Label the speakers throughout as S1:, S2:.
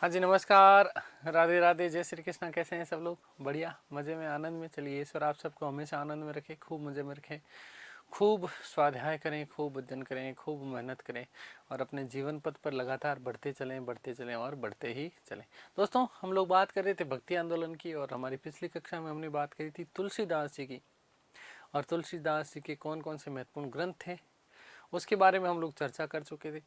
S1: हाँ जी, नमस्कार। राधे राधे, जय श्री कृष्णा। कैसे हैं सब लोग? बढ़िया, मज़े में, आनंद में। चलिए, ईश्वर आप सबको हमेशा आनंद में रखे, खूब मज़े में रखे, खूब स्वाध्याय करें, खूब अध्ययन करें, खूब मेहनत करें और अपने जीवन पथ पर लगातार बढ़ते चलें और बढ़ते ही चलें। दोस्तों, हम लोग बात कर रहे थे भक्ति आंदोलन की और हमारी पिछली कक्षा में हमने बात करी थी तुलसीदास जी की। और तुलसीदास जी के कौन कौन से महत्वपूर्ण ग्रंथ थे उसके बारे में हम लोग चर्चा कर चुके थे।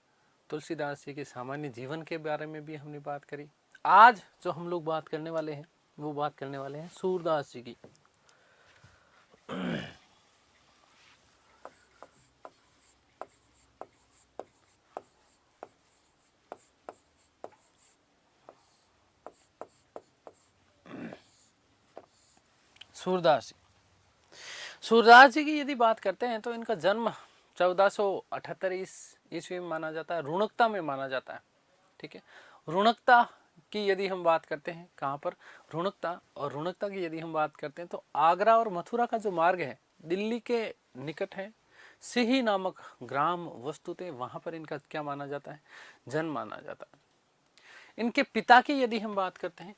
S1: तुलसीदास जी के सामान्य जीवन के बारे में भी हमने बात करी। आज जो हम लोग बात करने वाले हैं वो बात करने वाले हैं सूरदास जी की। सूरदास जी, सूरदास जी की यदि बात करते हैं तो इनका जन्म 1478 ईस्वी में माना जाता है, रुणकता में माना जाता है। ठीक है, रुणकता की यदि हम बात करते हैं, कहाँ पर? रुणकता। और रुणकता की यदि हम बात करते हैं तो आगरा और मथुरा का जो मार्ग है दिल्ली के निकट है। सिही नामक ग्राम वस्तुतः वहाँ पर इनका क्या माना जाता है? जन्म माना जाता है। इनके पिता की यदि हम बात करते हैं,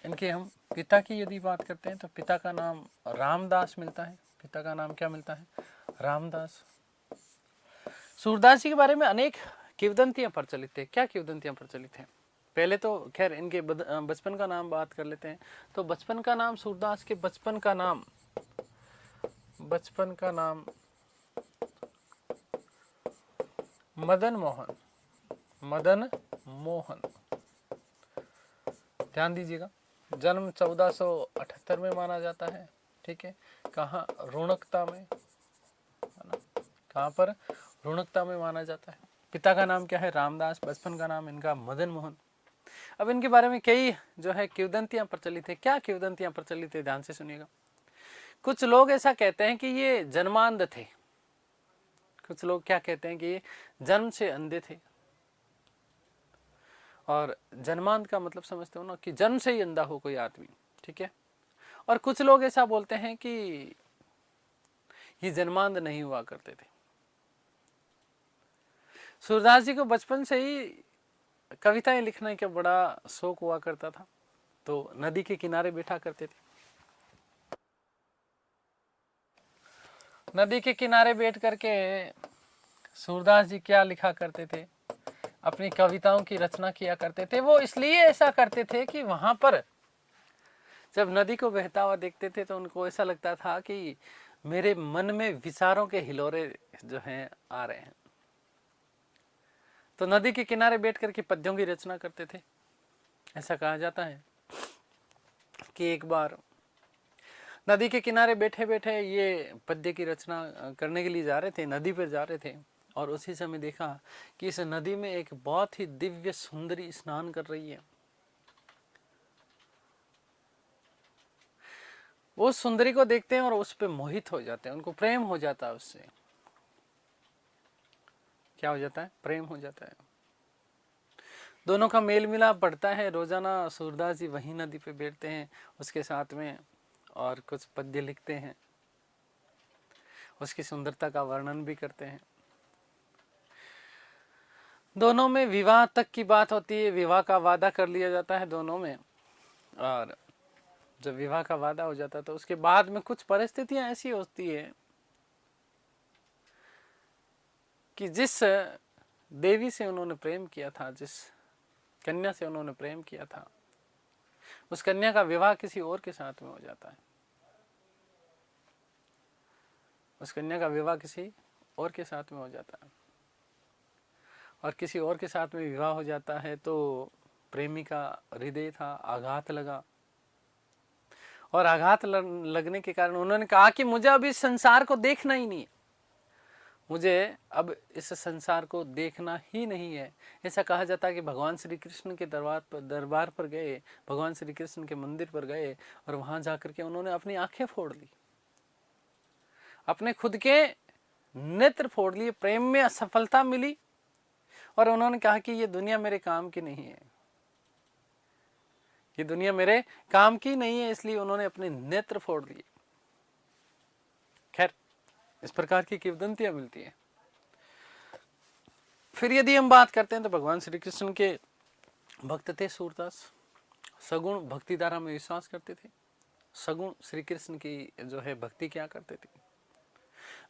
S1: इनके हम पिता की यदि बात करते हैं तो पिता का नाम रामदास मिलता है। पिता का नाम क्या मिलता है? रामदास। सूरदास जी के बारे में अनेक किंवदंतियां प्रचलित है। क्या किंवदंतियां प्रचलित हैं? पहले तो खैर इनके बचपन का नाम बात कर लेते हैं। तो बचपन का नाम, सूरदास के बचपन का नाम मदन मोहन, मदन मोहन। ध्यान दीजिएगा, जन्म 1478 में माना जाता है। ठीक है, कहाँ? रुणकता में, है ना? कहाँ पर? रुणकता में माना जाता है। पिता का नाम क्या है? रामदास। बचपन का नाम इनका मदन मोहन। अब इनके बारे में कई जो है किंवदंतियां प्रचलित है। क्या किंवदंतियां प्रचलित है? ध्यान से सुनिएगा। कुछ लोग ऐसा कहते हैं कि ये जन्मांध थे। कुछ लोग क्या कहते हैं कि ये जन्म से अंधे थे। और जन्मांध का मतलब समझते हो ना, कि जन्म से ही अंधा हो कोई आदमी। ठीक है, और कुछ लोग ऐसा बोलते हैं कि ये जन्मांध नहीं हुआ करते थे। सूरदास जी को बचपन से ही कविताएं लिखने का बड़ा शौक हुआ करता था। तो नदी के किनारे बैठा करते थे। नदी के किनारे बैठ करके सूरदास जी क्या लिखा करते थे? अपनी कविताओं की रचना किया करते थे। वो इसलिए ऐसा करते थे कि वहां पर जब नदी को बहता हुआ देखते थे तो उनको ऐसा लगता था कि मेरे मन में विचारों के हिलोरे जो हैं आ रहे हैं। तो नदी के किनारे बैठ करके पद्यों की रचना करते थे। ऐसा कहा जाता है कि एक बार नदी के किनारे बैठे बैठे ये पद्य की रचना करने के लिए जा रहे थे, नदी पर जा रहे थे। और उसी समय देखा कि इस नदी में एक बहुत ही दिव्य सुंदरी स्नान कर रही है। वो सुंदरी को देखते हैं और उस पर मोहित हो जाते हैं, उनको प्रेम हो जाता है उससे। क्या हो जाता है? प्रेम हो जाता है। दोनों का मेल मिलाप बढ़ता है। रोजाना सूरदास जी वहीं नदी पे बैठते हैं उसके साथ में और कुछ पद्य लिखते हैं, उसकी सुंदरता का वर्णन भी करते हैं। दोनों में विवाह तक की बात होती है। विवाह का वादा कर लिया जाता है दोनों में। और जब विवाह का वादा हो जाता है तो उसके बाद में कुछ परिस्थितियां ऐसी होती है कि जिस देवी से उन्होंने प्रेम किया था, जिस कन्या से उन्होंने प्रेम किया था, उस कन्या का विवाह किसी और के साथ में हो जाता है। उस कन्या का विवाह किसी और के साथ में हो जाता है। और किसी और के साथ में विवाह हो जाता है तो प्रेमी का हृदय था, आघात लगा। और आघात लगने के कारण उन्होंने कहा कि मुझे अब इस संसार को देखना ही नहीं है, मुझे अब इस संसार को देखना ही नहीं है। ऐसा कहा जाता है कि भगवान श्री कृष्ण के दरबार पर गए, भगवान श्री कृष्ण के मंदिर पर गए और वहां जाकर के उन्होंने अपनी आंखें फोड़ ली, अपने खुद के नेत्र फोड़ लिए। प्रेम में असफलता मिली और उन्होंने कहा कि ये दुनिया मेरे काम की नहीं है, ये दुनिया मेरे काम की नहीं है, इसलिए उन्होंने अपने नेत्र फोड़ लिए। खैर, इस प्रकार की किंवदंतियां मिलती हैं। फिर यदि हम बात करते हैं तो भगवान श्री कृष्ण के भक्त थे सूरदास, सगुण भक्ति धारा में विश्वास करते थे, सगुण श्री कृष्ण की जो है भक्ति क्या करते थे।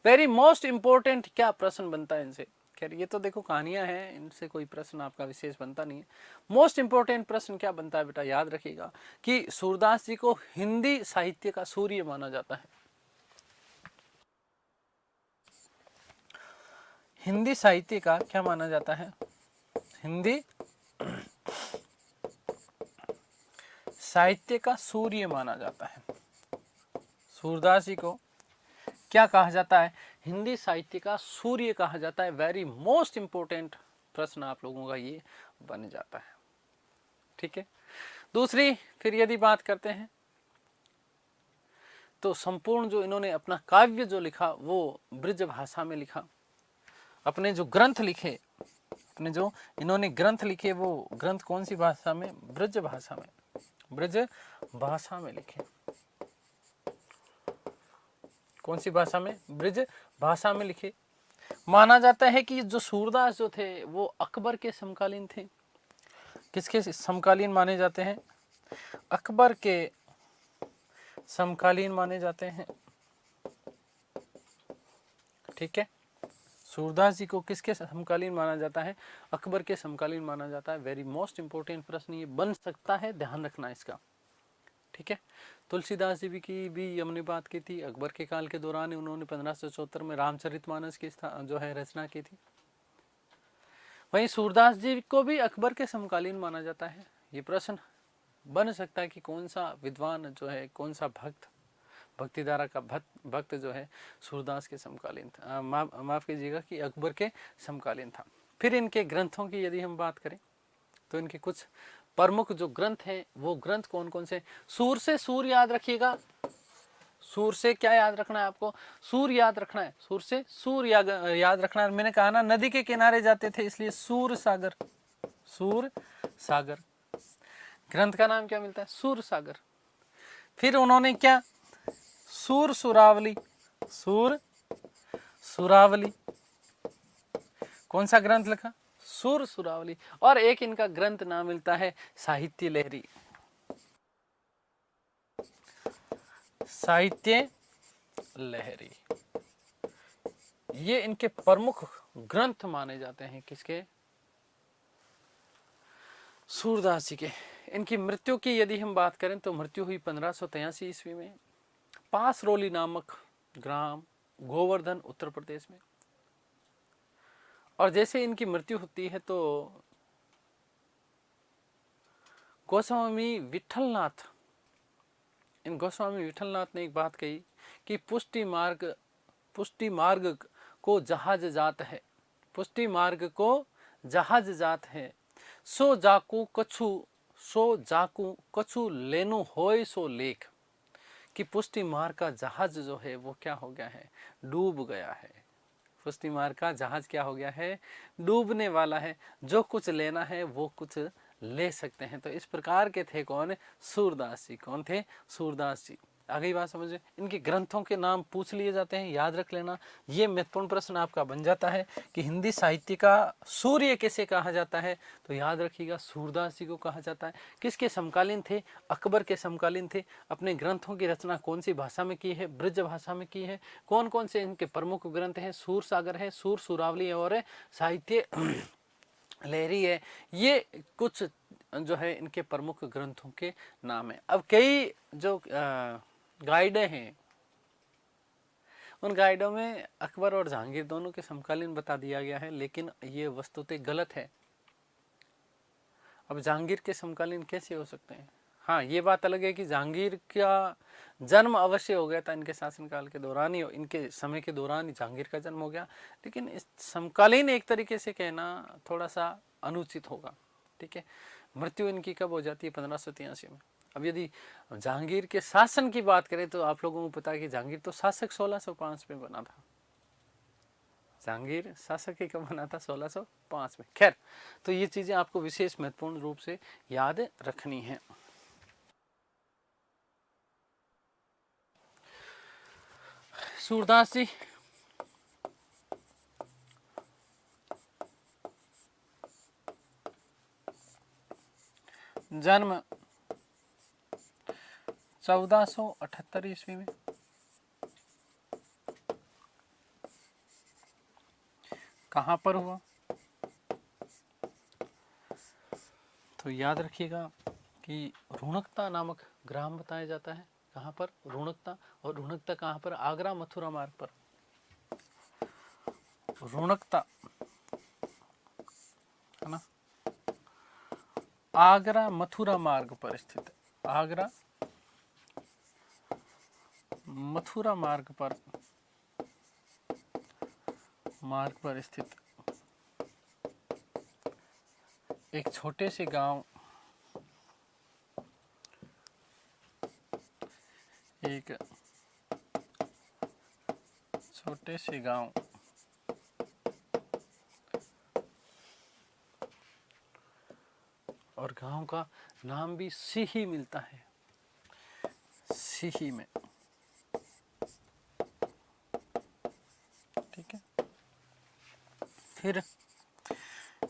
S1: वेरी मोस्ट इंपॉर्टेंट क्या प्रश्न बनता है इनसे, खैर ये तो देखो कहानियां हैं, इनसे कोई प्रश्न आपका विशेष बनता नहीं है। मोस्ट इंपॉर्टेंट प्रश्न क्या बनता है बेटा, याद रखिएगा कि सूरदास जी को हिंदी साहित्य का सूर्य माना जाता है। हिंदी साहित्य का क्या माना जाता है, हिंदी साहित्य का सूर्य माना जाता है। सूरदास जी को क्या कहा जाता है, हिंदी साहित्य का सूर्य कहा जाता है। वेरी मोस्ट इंपॉर्टेंट प्रश्न आप लोगों का ये बन जाता है, ठीक है। दूसरी फिर यदि बात करते हैं तो संपूर्ण जो इन्होंने अपना काव्य जो लिखा वो ब्रज भाषा में लिखा। अपने जो ग्रंथ लिखे, अपने जो इन्होंने ग्रंथ लिखे वो ग्रंथ कौन सी भाषा में, ब्रज भाषा में, ब्रज भाषा में लिखे। कौन सी भाषा में, ब्रज भाषा में लिखे। माना जाता है कि जो सूरदास जो थे वो अकबर के समकालीन थे। किसके समकालीन माने जाते हैं, अकबर के समकालीन माने जाते हैं, ठीक है। सूरदास जी को किसके समकालीन माना जाता है, अकबर के समकालीन माना जाता है। वेरी मोस्ट इंपॉर्टेंट प्रश्न ये बन सकता है, ध्यान रखना इसका, ठीक है। तुलसीदास जी की भी हमने बात की थी, अकबर के काल के दौरान उन्होंने 1574 में रामचरितमानस की जो है रचना की थी। वहीं सूरदास जी को भी अकबर के समकालीन माना जाता है। ये प्रश्न बन सकता है कि कौन सा विद्वान जो है, कौन सा भक्त, भक्ति धारा का भक्त जो है सूरदास के समकालीन था, माफ कीजिएगा कि अकबर के समकालीन था। फिर इनके ग्रंथों की यदि हम बात करें तो इनके कुछ प्रमुख जो ग्रंथ हैं वो ग्रंथ कौन कौन से, सूर से सूर याद रखिएगा, सूर से क्या याद रखना है आपको, सूर याद रखना है, सूर से सूर याद रखना है। मैंने कहा ना नदी के किनारे जाते थे इसलिए सूर सागर, सूर सागर। ग्रंथ का नाम क्या मिलता है, सूर सागर। फिर उन्होंने क्या, सूर सुरावली, सूर सुरावली। कौन सा ग्रंथ लिखा, सूर सुरावली। और एक इनका ग्रंथ नाम मिलता है साहित्य लहरी, साहित्य लहरी। ये इनके प्रमुख ग्रंथ माने जाते हैं, किसके, सूरदास जी के। इनकी मृत्यु की यदि हम बात करें तो मृत्यु हुई 1583 ईस्वी में, पासरोली नामक ग्राम, गोवर्धन, उत्तर प्रदेश में। और जैसे इनकी मृत्यु होती है तो गोस्वामी विठलनाथ, इन गोस्वामी विठलनाथ ने एक बात कही कि पुष्टि मार्ग को जहाज जात है, पुष्टि मार्ग को जहाज जात है, सो जाकू कछु लेनु होय सो लेख। कि पुष्टि मार्ग का जहाज जो है वो क्या हो गया है, डूब गया है। पुष्टि मार्ग का जहाज क्या हो गया है, डूबने वाला है। जो कुछ लेना है वो कुछ ले सकते हैं। तो इस प्रकार के थे कौन, सूरदास जी। कौन थे, सूरदास जी। आ गई बात समझे। इनके ग्रंथों के नाम पूछ लिए जाते हैं, याद रख लेना। ये महत्वपूर्ण प्रश्न आपका बन जाता है कि हिंदी साहित्य का सूर्य किसे कहा जाता है, तो याद रखिएगा सूरदास जी को कहा जाता है। किसके समकालीन थे, अकबर के समकालीन थे। अपने ग्रंथों की रचना कौन सी भाषा में की है, ब्रज भाषा में की है। कौन कौन से इनके प्रमुख ग्रंथ हैं, सूर सागर है, सूर सुरावली और साहित्य लहरी है। ये कुछ जो है इनके प्रमुख ग्रंथों के नाम है। अब कई जो गाइडें हैं उन गाइडों में अकबर और जहांगीर दोनों के समकालीन बता दिया गया है, लेकिन ये वस्तुतः गलत है। अब जहांगीर के समकालीन कैसे हो सकते हैं। हाँ, ये बात अलग है कि जहांगीर का जन्म अवश्य हो गया था इनके शासनकाल के दौरान ही, इनके समय के दौरान ही जहांगीर का जन्म हो गया, लेकिन इस समकालीन एक तरीके से कहना थोड़ा सा अनुचित होगा, ठीक है। मृत्यु इनकी कब हो जाती है, 1583 में। अब यदि जहांगीर के शासन की बात करें तो आप लोगों को पता है कि जहांगीर तो शासक 1605 में बना था। जहांगीर शासक ही कब बना था, 1605 में। खैर, तो ये चीजें आपको विशेष महत्वपूर्ण रूप से याद रखनी है। सूरदास जी जन्म 1478 ईस्वी में। कहाँ पर हुआ? तो याद रखिएगा कि रुणकता नामक ग्राम बताया जाता है। कहाँ पर? रुणकता। और रुणकता कहाँ पर? आगरा मथुरा मार्ग पर। रुणकता है ना, आगरा मथुरा मार्ग पर स्थित है। आगरा मथुरा मार्ग पर स्थित एक छोटे से गांव, एक छोटे से गांव और गांव का नाम भी सिही मिलता है, सिही में। ठीक है, फिर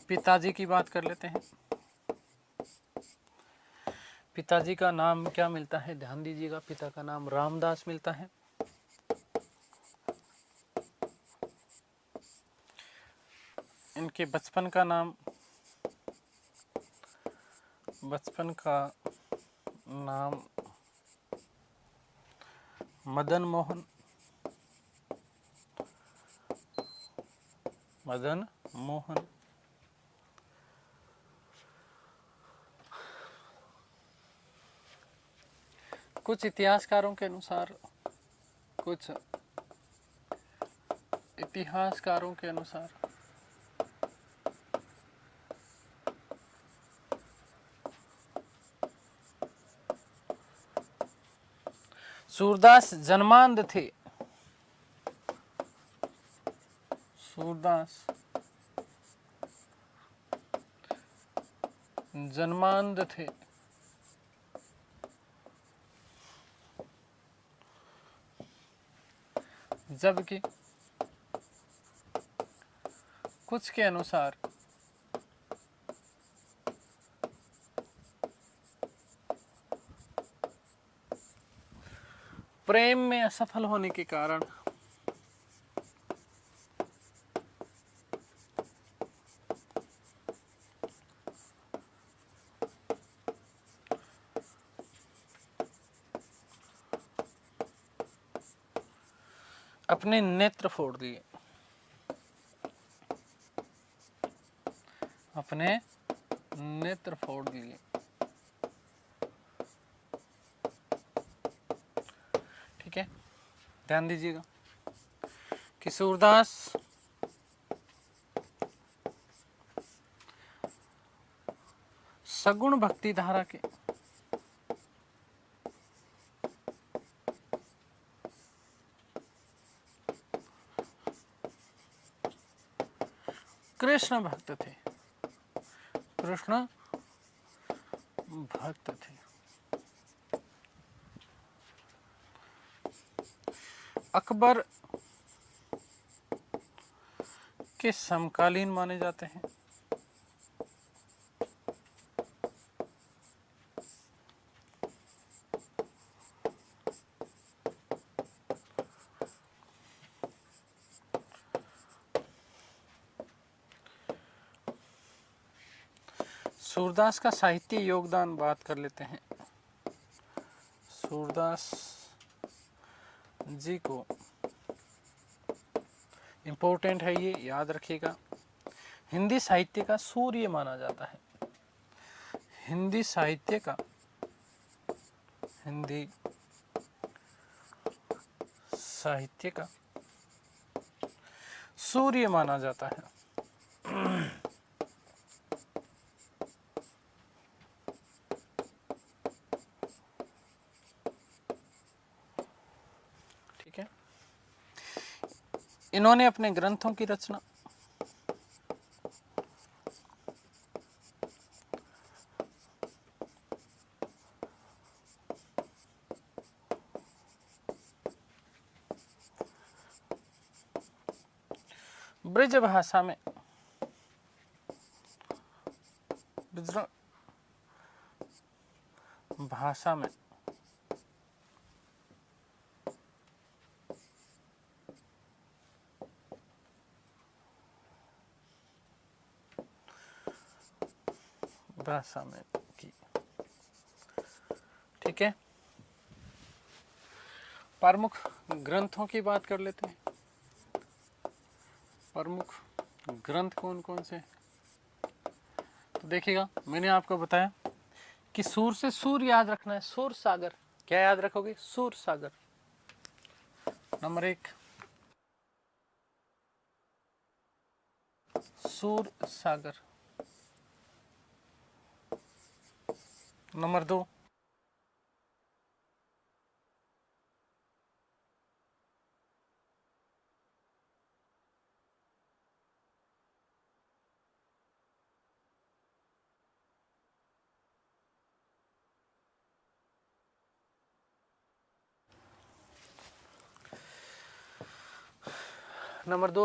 S1: पिताजी की बात कर लेते हैं। पिताजी का नाम क्या मिलता है? ध्यान दीजिएगा, पिता का नाम रामदास मिलता है। इनके बचपन का नाम मदन मोहन। कुछ इतिहासकारों के अनुसार सूरदास जन्मांध थे। सूरदास जन्मांध थे। जबकि कुछ के अनुसार प्रेम में असफल होने के कारण अपने नेत्र फोड़ दिए। ठीक है, ध्यान दीजिएगा कि सूरदास सगुण भक्ति धारा के कृष्ण भक्त थे। अकबर के समकालीन माने जाते हैं। सूरदास का साहित्य योगदान बात कर लेते हैं। सूरदास जी को इम्पोर्टेंट है, ये याद रखिएगा, हिंदी साहित्य का सूर्य माना जाता है। हिंदी साहित्य का सूर्य माना जाता है। ठीक है, इन्होंने अपने ग्रंथों की रचना ब्रज भाषा में भाषा में की। ठीक है, प्रमुख ग्रंथों की बात कर लेते हैं। प्रमुख ग्रंथ कौन कौन से? तो देखिएगा, मैंने आपको बताया कि सूर से सूर याद रखना है, सूर सागर। क्या याद रखोगे? सूर सागर नंबर 1, सूर सागर। नंबर 2,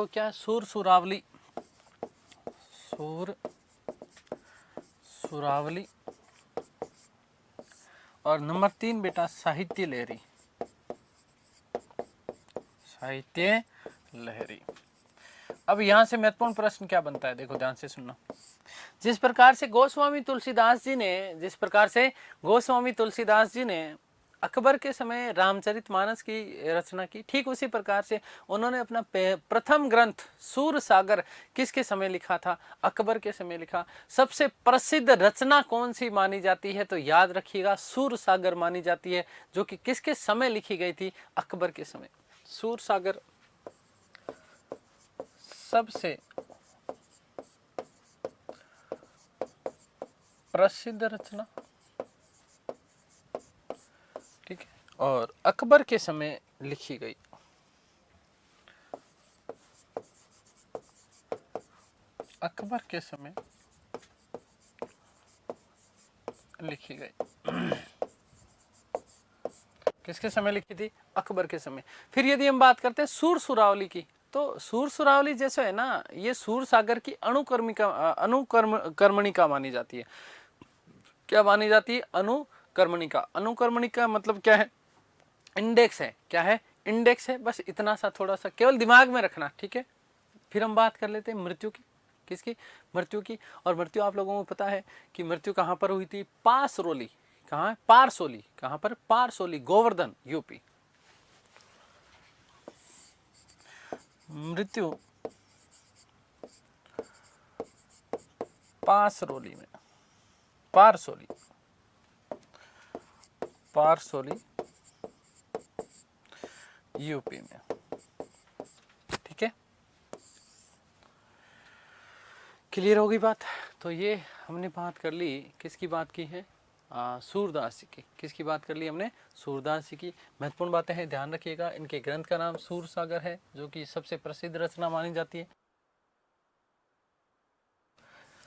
S1: क्या है? सूर सुरावली, सूर सुरावली। और नंबर 3 बेटा साहित्य लहरी, साहित्य लहरी। अब यहां से महत्वपूर्ण प्रश्न क्या बनता है, देखो ध्यान से सुनना। जिस प्रकार से गोस्वामी तुलसीदास जी ने अकबर के समय रामचरितमानस की रचना की, ठीक उसी प्रकार से उन्होंने अपना प्रथम ग्रंथ सूर सागर किसके समय लिखा था? अकबर के समय लिखा। सबसे प्रसिद्ध रचना कौन सी मानी जाती है? तो याद रखिएगा, सूर सागर मानी जाती है, जो कि किसके समय लिखी गई थी? अकबर के समय। सूर सागर सबसे प्रसिद्ध रचना, ठीक है, और अकबर के समय लिखी गई। अकबर के समय लिखी गई। किसके समय लिखी थी? अकबर के समय। फिर यदि हम बात करते हैं सूर सुरावली की, तो सूर सुरावली जैसे है ना, ये सूर सागर की अनुकर्मणिका मानी जाती है। क्या मानी जाती है? अनुकर्मणिका। अनुकर्मणिका मतलब क्या है? इंडेक्स है। क्या है? इंडेक्स है। बस इतना सा, थोड़ा सा केवल दिमाग में रखना, ठीक है। फिर हम बात कर लेते हैं मृत्यु की। किसकी? मृत्यु की। और मृत्यु आप लोगों को पता है कि मृत्यु कहां पर हुई थी? पारसोली। कहां? पारसोली। कहां पर? पारसोली, गोवर्धन, यूपी। मृत्यु पारसोली में, पारसोली, पारसोली यूपी में। ठीक है, क्लियर होगी बात? तो ये हमने बात कर ली, किसकी बात की है? सूरदास जी की। किसकी बात कर ली हमने? सूरदास जी की। महत्वपूर्ण बातें हैं, ध्यान रखिएगा। इनके ग्रंथ का नाम सूर सागर है, जो कि सबसे प्रसिद्ध रचना मानी जाती है।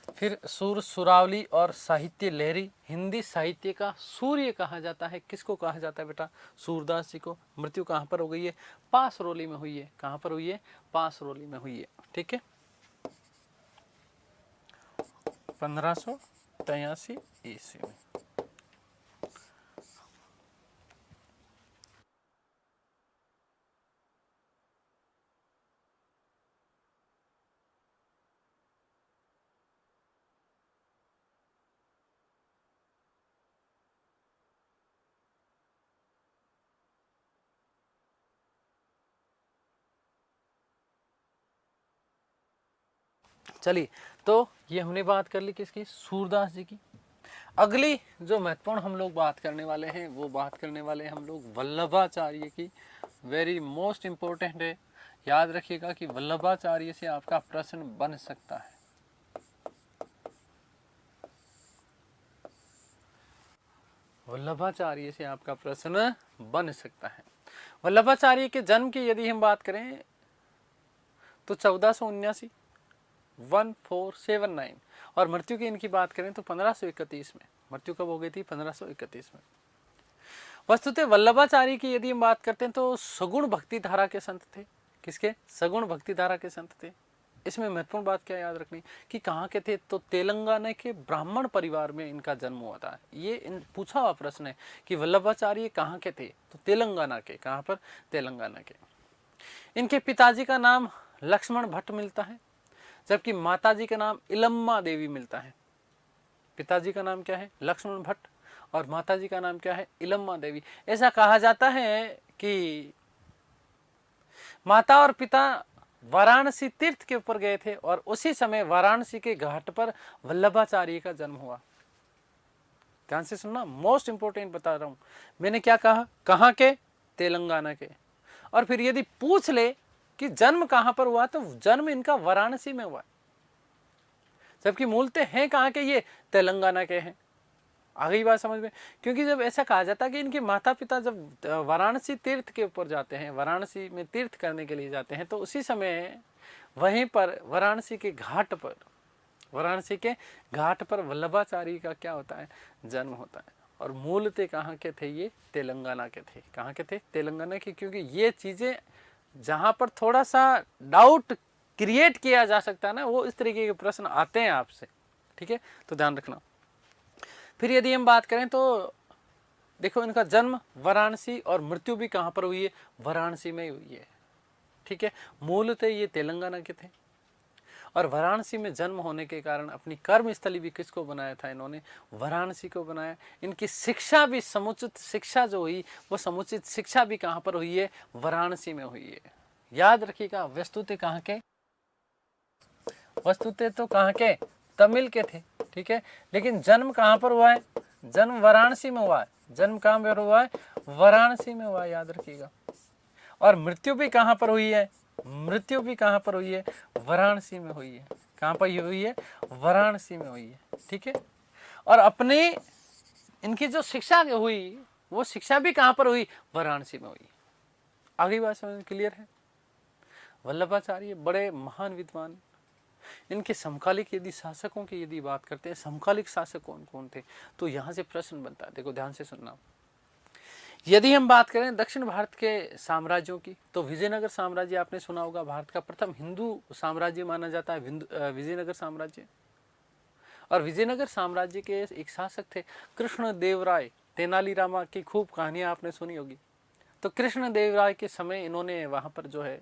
S1: फिर सूर सुरावली और साहित्य लहरी, हिंदी साहित्य का सूर्य कहा जाता है। किसको कहा जाता है बेटा? सूरदास जी को। मृत्यु कहाँ पर हो गई है? पासरोली में हुई है। कहाँ पर हुई है? पासरोली में हुई है। ठीक है, 1583 ईस्वी में। चलिए, तो ये हमने बात कर ली किसकी? सूरदास जी की। अगली जो महत्वपूर्ण हम लोग बात करने वाले हैं, वो बात करने वाले हम लोग वल्लभाचार्य की। वेरी मोस्ट इंपॉर्टेंट है, याद रखिएगा कि वल्लभाचार्य से आपका प्रश्न बन सकता है। वल्लभाचार्य से आपका प्रश्न बन सकता है। वल्लभाचार्य के जन्म की यदि हम बात करें तो 1479, 1479, और मृत्यु की इनकी बात करें तो 1531 में। मृत्यु कब हो गई थी? 1531 में। वस्तुतः वल्लभाचार्य की यदि हम बात करते हैं तो सगुण भक्ति धारा के संत थे। किसके? सगुण भक्ति धारा के संत थे। इसमें महत्वपूर्ण बात क्या याद रखनी कि कहाँ के थे, तो तेलंगाना के ब्राह्मण परिवार में इनका जन्म हुआ था। ये पूछा हुआ प्रश्न है कि वल्लभाचार्य कहाँ के थे, तो तेलंगाना के। कहाँ पर? तेलंगाना के। इनके पिताजी का नाम लक्ष्मण भट्ट मिलता है, जबकि माताजी का नाम इलम्मा देवी मिलता है। पिताजी का नाम क्या है? लक्ष्मण भट्ट, और माताजी का नाम क्या है? इलम्मा देवी। ऐसा कहा जाता है कि माता और पिता वाराणसी तीर्थ के ऊपर गए थे और उसी समय वाराणसी के घाट पर वल्लभाचार्य का जन्म हुआ। ध्यान से सुनना, मोस्ट इंपोर्टेंट बता रहा हूं। मैंने क्या कहा? कहां के? तेलंगाना के। और फिर यदि पूछ ले कि जन्म कहां पर हुआ, तो जन्म इनका वाराणसी में हुआ, जबकि मूलतः हैं कहां के? ये तेलंगाना के हैं। आ गई बात समझ में? क्योंकि जब ऐसा कहा जाता है कि इनके माता पिता जब वाराणसी तीर्थ के ऊपर जाते हैं, वाराणसी में तीर्थ करने के लिए जाते हैं, तो उसी समय वहीं पर वाराणसी के घाट पर वल्लभाचार्य का क्या होता है? जन्म होता है। और मूलतः कहाँ के थे? ये तेलंगाना के थे। कहाँ के थे? तेलंगाना के। क्योंकि ये चीजें जहां पर थोड़ा सा डाउट क्रिएट किया जा सकता है ना, वो इस तरीके के प्रश्न आते हैं आपसे, ठीक है, तो ध्यान रखना। फिर यदि हम बात करें तो देखो, इनका जन्म वाराणसी और मृत्यु भी कहां पर हुई है? वाराणसी में हुई है, ठीक है। मूलतः ये तेलंगाना के थे और वाराणसी में जन्म होने के कारण अपनी कर्मस्थली भी किसको बनाया था? इन्होंने वाराणसी को बनाया। इनकी शिक्षा भी, समुचित शिक्षा जो हुई, वो समुचित शिक्षा भी कहां पर हुई है? वाराणसी में हुई है। याद रखिएगा, वस्तुतः कहां के? वस्तुतः तो कहां के? तमिल के थे, ठीक है। लेकिन जन्म कहां पर हुआ है? जन्म वाराणसी में हुआ है। जन्म कहां पर हुआ है? वाराणसी में हुआ है, याद रखिएगा। और मृत्यु भी कहां पर हुई है? मृत्यु भी कहां पर हुई है? वाराणसी में हुई है। कहां पर हुई है? वाराणसी में हुई है, ठीक है। और अपनी इनकी जो शिक्षा हुई, वो शिक्षा भी कहां पर हुई? वाराणसी में हुई। आगे बात समझ क्लियर है? वल्लभाचार्य बड़े महान विद्वान। इनके समकालिक यदि शासकों की यदि बात करते हैं, समकालिक शासक कौन कौन थे, तो यहां से प्रश्न बनता है। देखो ध्यान से सुनना। यदि हम बात करें दक्षिण भारत के साम्राज्यों की, तो विजयनगर साम्राज्य आपने सुना होगा, भारत का प्रथम हिंदू साम्राज्य माना जाता है विजयनगर साम्राज्य। और विजयनगर साम्राज्य के एक शासक थे कृष्णदेवराय। तेनालीरामा की खूब कहानियां आपने सुनी होगी। तो कृष्णदेवराय के समय इन्होंने वहां पर जो है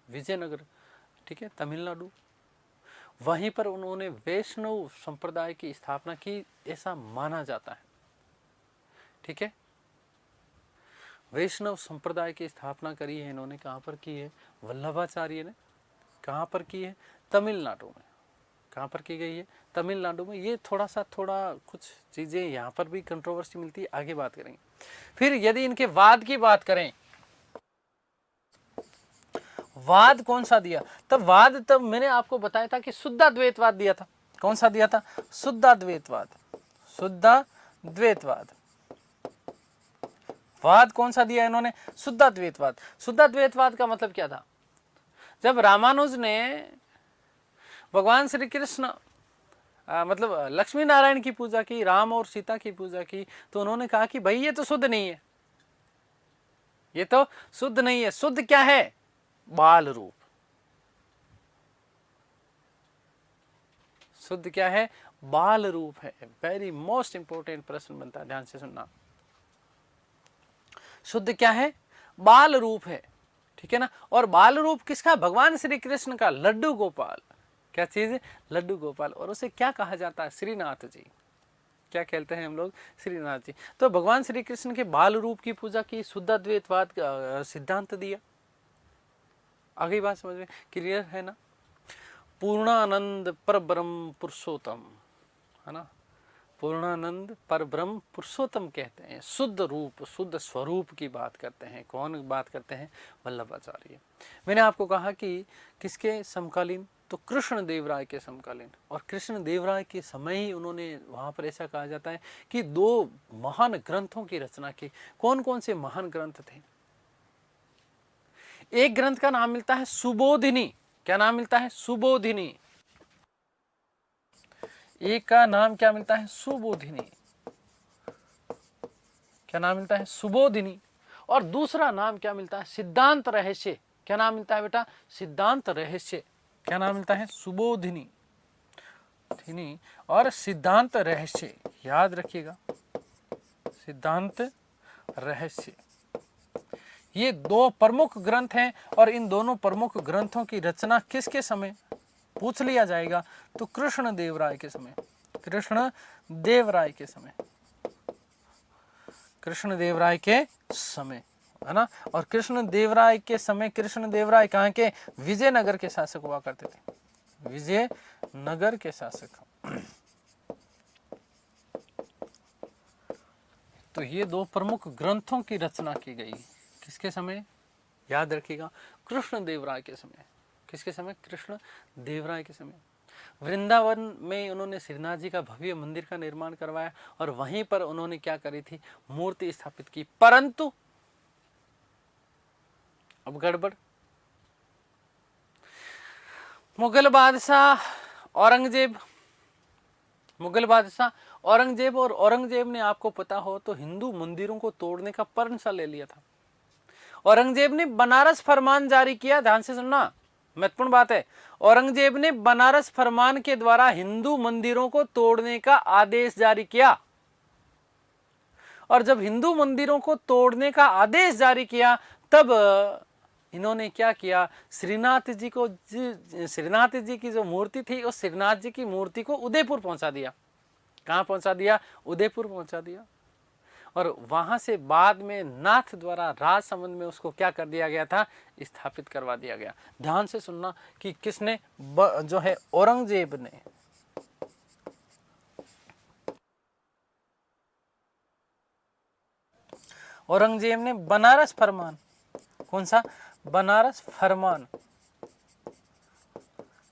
S1: विजयनगर, ठीक है, तमिलनाडु, वहीं पर उन्होंने वैष्णव संप्रदाय की स्थापना की, ऐसा माना जाता है, ठीक है। वैष्णव संप्रदाय की स्थापना करी है इन्होंने। कहाँ पर की है? वल्लभाचार्य ने। कहाँ पर की है? तमिलनाडु में। कहाँ पर की गई है? तमिलनाडु में। ये थोड़ा कुछ चीजें यहाँ पर भी कंट्रोवर्सी मिलती है, आगे बात करेंगे। फिर यदि इनके वाद की बात करें, वाद कौन सा दिया? तब मैंने आपको बताया था कि शुद्धाद्वैतवाद दिया था। कौन सा दिया था? शुद्धाद्वैतवाद। शुद्धाद्वैतवाद वाद कौन सा दिया इन्होंने? शुद्धाद्वैतवाद। शुद्धाद्वैतवाद का मतलब क्या था? जब रामानुज ने भगवान श्री कृष्ण मतलब लक्ष्मी नारायण की पूजा की, राम और सीता की पूजा की, तो उन्होंने कहा कि भाई ये तो शुद्ध नहीं है, ये तो शुद्ध नहीं है। शुद्ध क्या है? बाल रूप। शुद्ध क्या है? बाल रूप है। वेरी मोस्ट इंपोर्टेंट प्रश्न बनता है, ध्यान से सुनना। शुद्ध क्या है? बाल रूप है, ठीक है ना। और बाल रूप किसका? भगवान श्री कृष्ण का, लड्डू गोपाल। क्या चीज है? लड्डू गोपाल। और उसे क्या कहा जाता है? श्रीनाथ जी। क्या कहते हैं हम लोग? श्रीनाथ जी। तो भगवान श्री कृष्ण के बाल रूप की पूजा की, शुद्धाद्वैतवाद का सिद्धांत दिया। आगे बात समझ में क्लियर है ना? पूर्णानंद परब्रह्म पुरुषोत्तम, है ना। पूर्णानंद परब्रह्म पुरुषोत्तम कहते हैं। शुद्ध रूप, शुद्ध स्वरूप की बात करते हैं। कौन बात करते हैं? वल्लभाचार्य। मैंने आपको कहा कि किसके समकालीन? तो कृष्णदेवराय के समकालीन। और कृष्णदेवराय के समय ही उन्होंने, वहां पर ऐसा कहा जाता है कि 2 महान ग्रंथों की रचना की। कौन कौन से महान ग्रंथ थे? एक ग्रंथ का नाम मिलता है सुबोधिनी। क्या नाम मिलता है? सुबोधिनी। एक का नाम क्या मिलता है? सुबोधिनी। क्या नाम मिलता है? सुबोधिनी। और दूसरा नाम क्या मिलता है? सिद्धांत रहस्य। क्या नाम मिलता है बेटा? सिद्धांत रहस्य। क्या नाम मिलता है? सुबोधिनी और सिद्धांत रहस्य, याद रखिएगा, सिद्धांत रहस्य। ये दो प्रमुख ग्रंथ हैं और इन दोनों प्रमुख ग्रंथों की रचना किसके समय पूछ लिया जाएगा तो कृष्ण देव राय के समय, कृष्ण देव राय के समय, कृष्ण देव राय के समय, है ना। और कृष्ण देव राय के समय, कृष्ण देव राय कहाँ के? विजयनगर के शासक हुआ करते थे, विजयनगर के शासक। तो ये दो प्रमुख ग्रंथों की रचना की गई किसके समय? याद रखिएगा, कृष्ण देव राय के समय। किसके समय? कृष्ण देव राय के समय। वृंदावन में उन्होंने श्रीनाथ जी का भव्य मंदिर का निर्माण करवाया और वहीं पर उन्होंने क्या करी थी? मूर्ति स्थापित की। परंतु अब गड़बड़, मुगल बादशाह औरंगजेब, मुगल बादशाह औरंगजेब, और औरंगजेब ने आपको पता हो तो हिंदू मंदिरों को तोड़ने का प्रण सा ले लिया था। औरंगजेब ने बनारस फरमान जारी किया, ध्यान से सुनना, महत्वपूर्ण बात है। औरंगजेब ने बनारस फरमान के द्वारा हिंदू मंदिरों को तोड़ने का आदेश जारी किया। और जब हिंदू मंदिरों को तोड़ने का आदेश जारी किया तब इन्होंने क्या किया? श्रीनाथ जी को, श्रीनाथ जी की जो मूर्ति थी उस श्रीनाथ जी की मूर्ति को उदयपुर पहुंचा दिया। कहां पहुंचा दिया? उदयपुर पहुंचा दिया। और वहां से बाद में नाथ द्वारा राजसमंद में उसको क्या कर दिया गया था? स्थापित करवा दिया गया। ध्यान से सुनना कि किसने, जो है औरंगजेब ने, औरंगजेब ने बनारस फरमान, कौन सा? बनारस फरमान,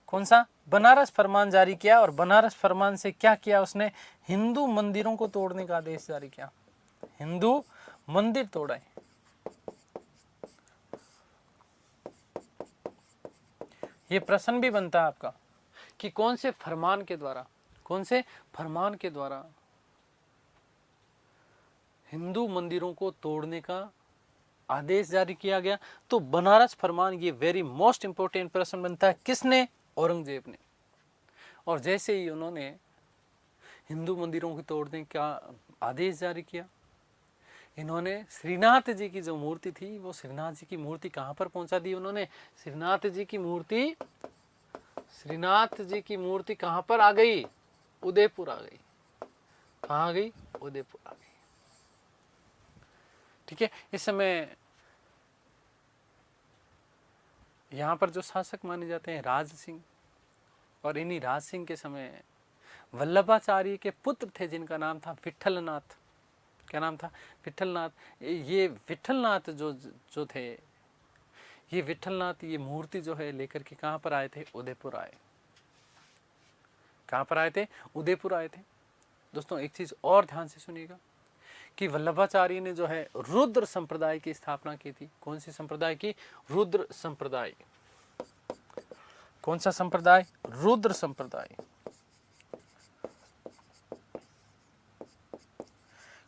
S1: कौन सा? बनारस फरमान जारी किया। और बनारस फरमान से क्या किया उसने? हिंदू मंदिरों को तोड़ने का आदेश जारी किया, हिंदू मंदिर तोड़े। ये प्रश्न भी बनता है आपका कि कौन से फरमान के द्वारा, कौन से फरमान के द्वारा हिंदू मंदिरों को तोड़ने का आदेश जारी किया गया? तो बनारस फरमान, ये वेरी मोस्ट इंपोर्टेंट प्रश्न बनता है। किसने? औरंगजेब ने। और जैसे ही उन्होंने हिंदू मंदिरों को तोड़ने का आदेश जारी किया, इन्होंने श्रीनाथ जी की जो मूर्ति थी वो श्रीनाथ जी की मूर्ति कहां पर पहुंचा दी उन्होंने? श्रीनाथ जी की मूर्ति, श्रीनाथ जी की मूर्ति कहां पर आ गई? उदयपुर आ गई। कहां आ गई? उदयपुर आ गई। ठीक है। इस समय यहां पर जो शासक माने जाते हैं राज सिंह, और इन्हीं राज सिंह के समय वल्लभाचार्य के पुत्र थे जिनका नाम था विठलनाथ। क्या नाम था? विठलनाथ। ये विठलनाथ जो थे, ये विठलनाथ ये मूर्ति जो है लेकर के कहां पर आए थे? उदयपुर आए। कहां पर आए थे? उदयपुर आए थे। दोस्तों एक चीज और ध्यान से सुनिएगा कि वल्लभाचार्य ने जो है रुद्र संप्रदाय की स्थापना की थी। कौन सी संप्रदाय की? रुद्र संप्रदाय। कौन सा संप्रदाय? रुद्र संप्रदाय।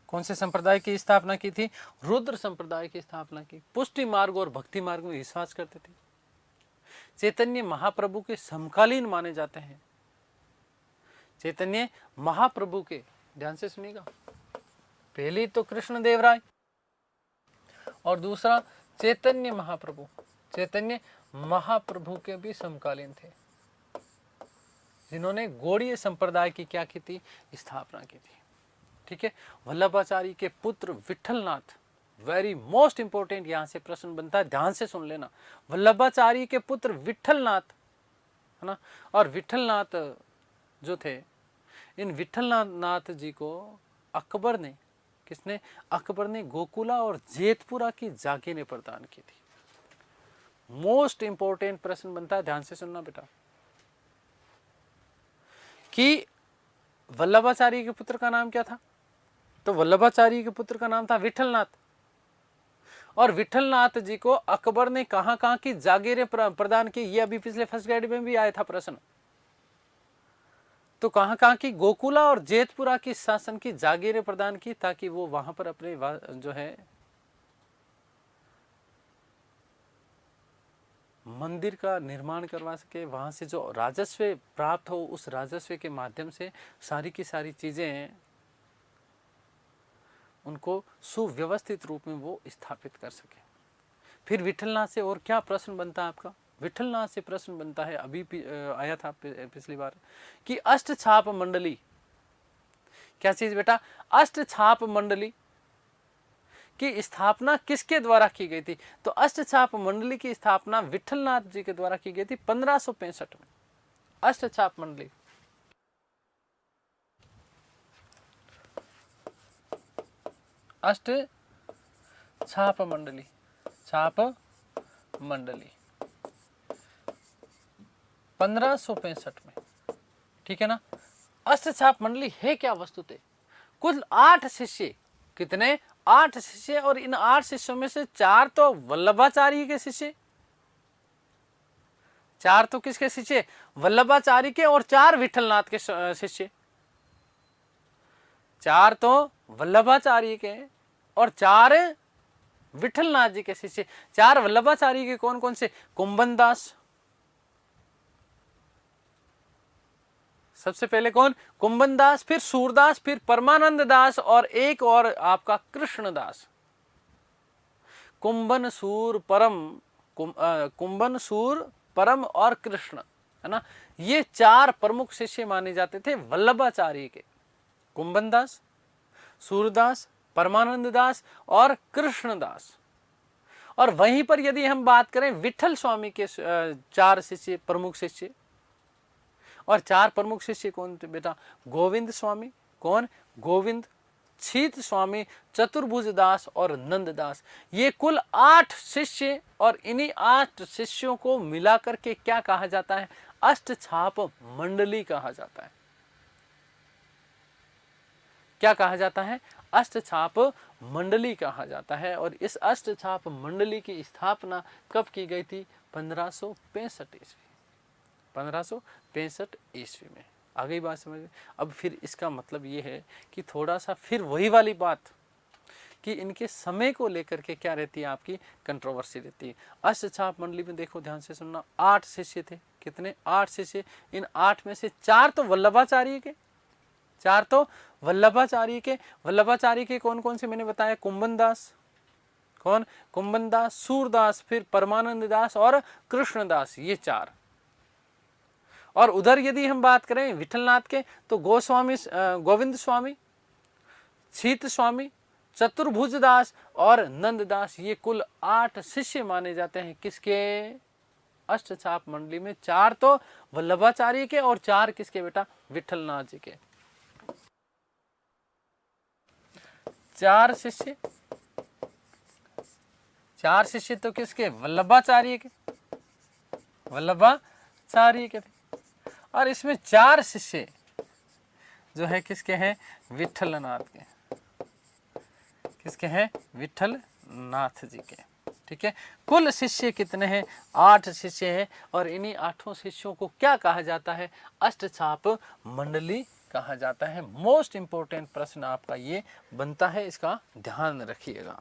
S1: कौन से संप्रदाय की स्थापना की थी? रुद्र संप्रदाय की स्थापना की। पुष्टि मार्ग और भक्ति मार्ग में विश्वास करते थे। चैतन्य महाप्रभु के समकालीन माने जाते हैं। चैतन्य महाप्रभु के, ध्यान से सुनिएगा, पहली तो कृष्ण देव राय और दूसरा चैतन्य महाप्रभु। चैतन्य महाप्रभु के भी समकालीन थे जिन्होंने गौड़ीय संप्रदाय की क्या की थी? स्थापना की थी। ठीक है। वल्लभाचार्य के पुत्र विठलनाथ, वेरी मोस्ट इंपोर्टेंट यहां से प्रश्न बनता है, ध्यान से सुन लेना। वल्लभाचार्य के पुत्र विठलनाथ, है ना। और विठलनाथ जो थे, इन विठलनाथ जी को अकबर ने, किसने? अकबर ने गोकुला और जेतपुरा की जागीरें प्रदान की थी। मोस्ट इंपोर्टेंट प्रश्न बनता है, ध्यान से सुनना बेटा, कि वल्लभाचार्य के पुत्र का नाम क्या था? तो वल्लभाचार्य के पुत्र का नाम था विठलनाथ। और विठलनाथ जी को अकबर ने कहां कहां की जागीरें प्रदान की? ये अभी पिछले फर्स्ट ग्रेड में भी आया था प्रश्न। तो कहां कहां की? गोकुला और जेतपुरा की शासन की जागीरें प्रदान की ताकि वो वहां पर अपने जो है मंदिर का निर्माण करवा सके, वहाँ से जो राजस्व प्राप्त हो उस राजस्व के माध्यम से सारी की सारी चीज़ें उनको सुव्यवस्थित रूप में वो स्थापित कर सके। फिर विठलनाथ से और क्या प्रश्न बनता है आपका? विठलनाथ से प्रश्न बनता है, अभी आया था पिछली बार, कि अष्ट छाप मंडली, क्या चीज बेटा? अष्ट छाप मंडली की स्थापना किसके द्वारा की गई थी? तो अष्ट छाप मंडली की स्थापना विठलनाथ जी के द्वारा की गई थी 1565 में। अष्ट छाप मंडली, अष्ट छाप मंडली, छाप मंडली 1565 में, ठीक है ना। अष्ट छाप मंडली है क्या वस्तु थे? कुल 8 शिष्य, कितने? 8 शिष्य, और इन 8 शिष्यों में से 4 तो वल्लभाचार्य के शिष्य, 4 तो किसके शिष्य? वल्लभाचार्य के, और 4 विठलनाथ के शिष्य। 4 तो वल्लभाचार्य के और 4 विठलनाथ जी के शिष्य। 4 वल्लभाचार्य के कौन कौन से? कुंभन दास, सबसे पहले कौन? कुंभन दास, फिर सूरदास, फिर परमानंद दास, और एक और आपका कृष्णदास। कुंभन सूर परम, कुंभन सूर परम और कृष्ण, है ना, ये 4 प्रमुख शिष्य माने जाते थे वल्लभाचार्य के। कुंभन दास, सूरदास, परमानंद दास और कृष्णदास। और वहीं पर यदि हम बात करें विठल स्वामी के 4 शिष्य, प्रमुख शिष्य, और 4 प्रमुख शिष्य कौन थे बेटा? गोविंद स्वामी, कौन? गोविंद, छीत स्वामी, चतुर्भुज दास और नंद दास। ये कुल 8 शिष्य, और इन्हीं 8 शिष्यों को मिलाकर के क्या कहा जाता है? अष्ट छाप मंडली कहा जाता है। क्या कहा जाता है? अष्ट छाप मंडली कहा जाता है। और इस अष्ट छाप मंडली की स्थापना कब की गई थी? 1565 ईस्वी, 1565 ईस्वी में। आ गई बात समझ में? अब फिर इसका मतलब ये है कि थोड़ा सा फिर वही वाली बात कि इनके समय को लेकर के क्या रहती है आपकी? कंट्रोवर्सी रहती है। अष्ट छाप मंडली में देखो, ध्यान से सुनना, 8 शिष्य थे। कितने? 8 शिष्य। इन 8 में से 4 तो वल्लभाचार्य के, 4 तो वल्लभाचार्य के। वल्लभाचार्य के कौन कौन से? मैंने बताया, कुंभन दास, कौन? कुंभन दास, सूरदास, फिर परमानंद दास और कृष्णदास, ये 4। और उधर यदि हम बात करें विठलनाथ के, तो गोस्वामी, गोविंद स्वामी, छीत स्वामी, चतुर्भुज दास और नंद दास, ये कुल 8 शिष्य माने जाते हैं। किसके? अष्ट छाप मंडली में। 4 तो वल्लभाचार्य के और 4 किसके बेटा? विठलनाथ जी के। 4 शिष्य, 4 शिष्य तो किसके? वल्लभाचार्य के, वल्लभाचार्य के थे। और इसमें 4 शिष्य जो है किसके हैं? विठलनाथ के। किसके हैं? विठलनाथ जी के। ठीक है। कुल शिष्य कितने हैं? 8 शिष्य हैं। और इन्हीं 8 शिष्यों को क्या कहा जाता है? अष्टछाप मंडली कहा जाता है। मोस्ट इंपोर्टेंट प्रश्न आपका ये बनता है, इसका ध्यान रखिएगा।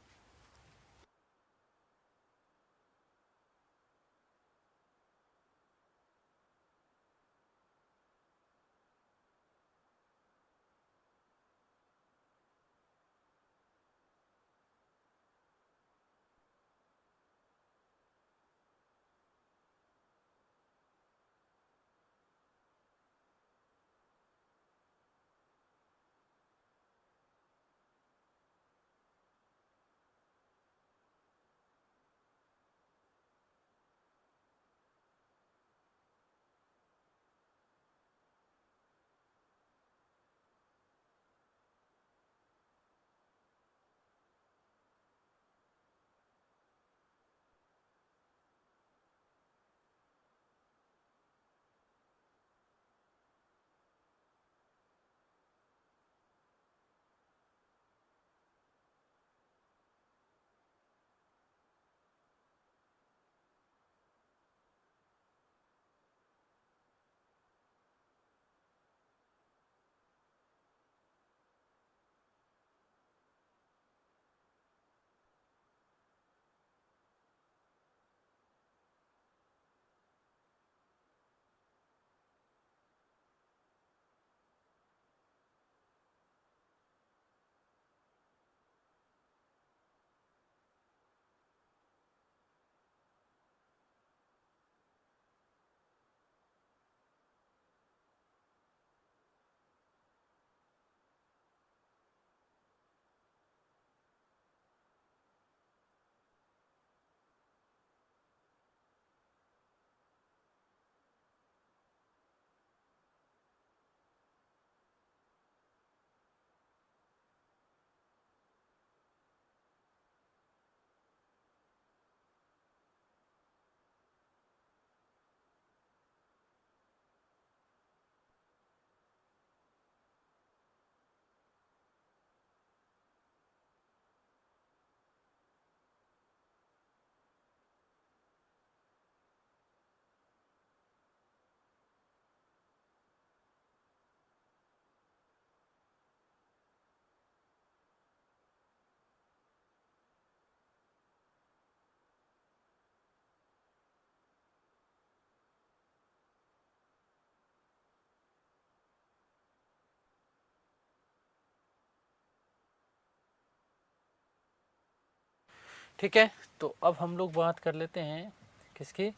S1: ठीक है, तो अब हम लोग बात कर लेते हैं किसकी,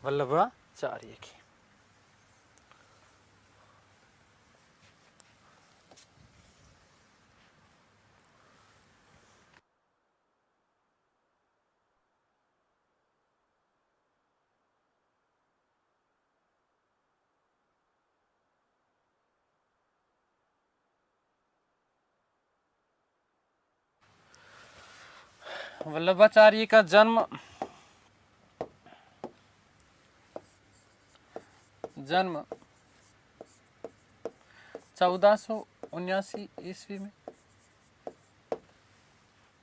S1: वल्लभाचार्य की। वल्लभाचार्य का जन्म 1479 ईस्वी में।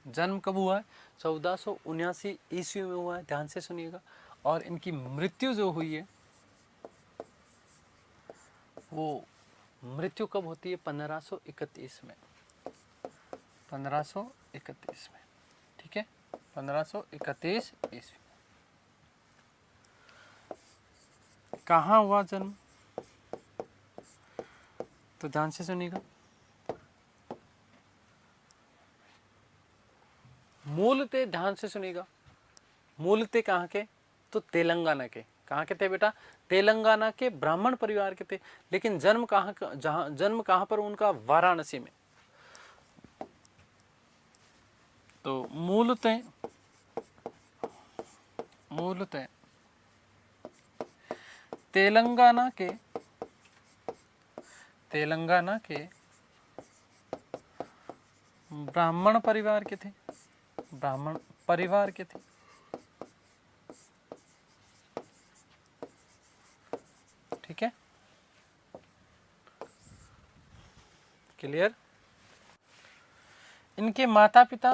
S1: जन्म कब हुआ है? 1479 ईस्वी में हुआ है, ध्यान से सुनिएगा। और इनकी मृत्यु जो हुई है वो मृत्यु कब होती है? 1531 में। 1531 में, ठीक है, 1531 ईस्वी। कहाँ हुआ जन्म? तो ध्यान से सुनिएगा। मूलतः ध्यान से सुनिएगा, मूलतः कहाँ के? तो तेलंगाना के। कहाँ के थे बेटा? तेलंगाना के ब्राह्मण परिवार के थे। लेकिन जन्म कहाँ, जन्म कहाँ पर उनका? वाराणसी में। तो मूलतः तेलंगाना के ब्राह्मण परिवार के थे, ब्राह्मण परिवार के थे। ठीक है, क्लियर? इनके माता पिता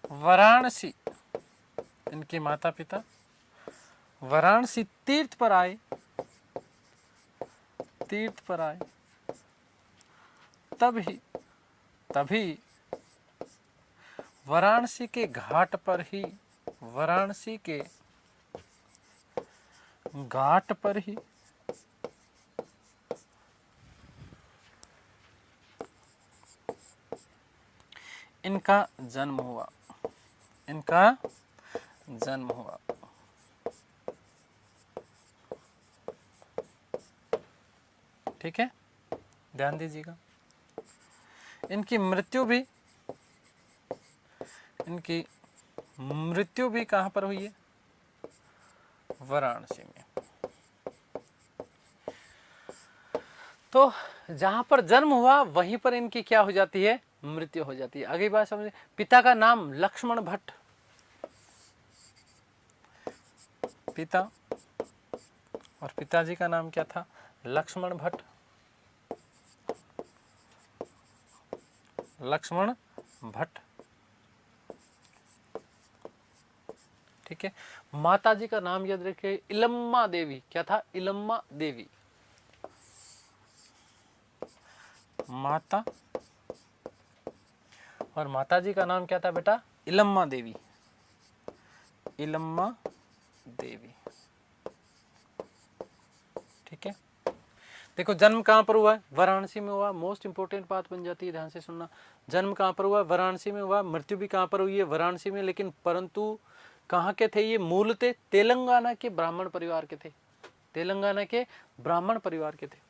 S1: वाराणसी, इनके माता पिता वाराणसी तीर्थ पर आए, तभी वाराणसी के घाट पर ही इनका जन्म हुआ। ठीक है, ध्यान दीजिएगा। इनकी मृत्यु भी कहाँ पर हुई है? वाराणसी में। तो जहां पर जन्म हुआ वहीं पर इनकी क्या हो जाती है? मृत्यु हो जाती है। अगली बात समझिए। पिता का नाम लक्ष्मण भट्ट, पिता, और पिताजी का नाम क्या था? लक्ष्मण भट्ट। ठीक है। माताजी का नाम याद रखिए, इलम्मा देवी। क्या था? इलम्मा देवी। माता, और माताजी का नाम क्या था बेटा? इलम्मा देवी। ठीक है। देखो जन्म कहाँ पर हुआ है? वाराणसी में हुआ। मोस्ट इंपोर्टेंट बात बन जाती है, ध्यान से सुनना। जन्म कहाँ पर हुआ? वाराणसी में हुआ। मृत्यु भी कहाँ पर हुई है? वाराणसी में। लेकिन परंतु कहाँ के थे ये? मूलतः तेलंगाना के ब्राह्मण परिवार के थे। तेलंगाना के ब्राह्मण परिवार के थे।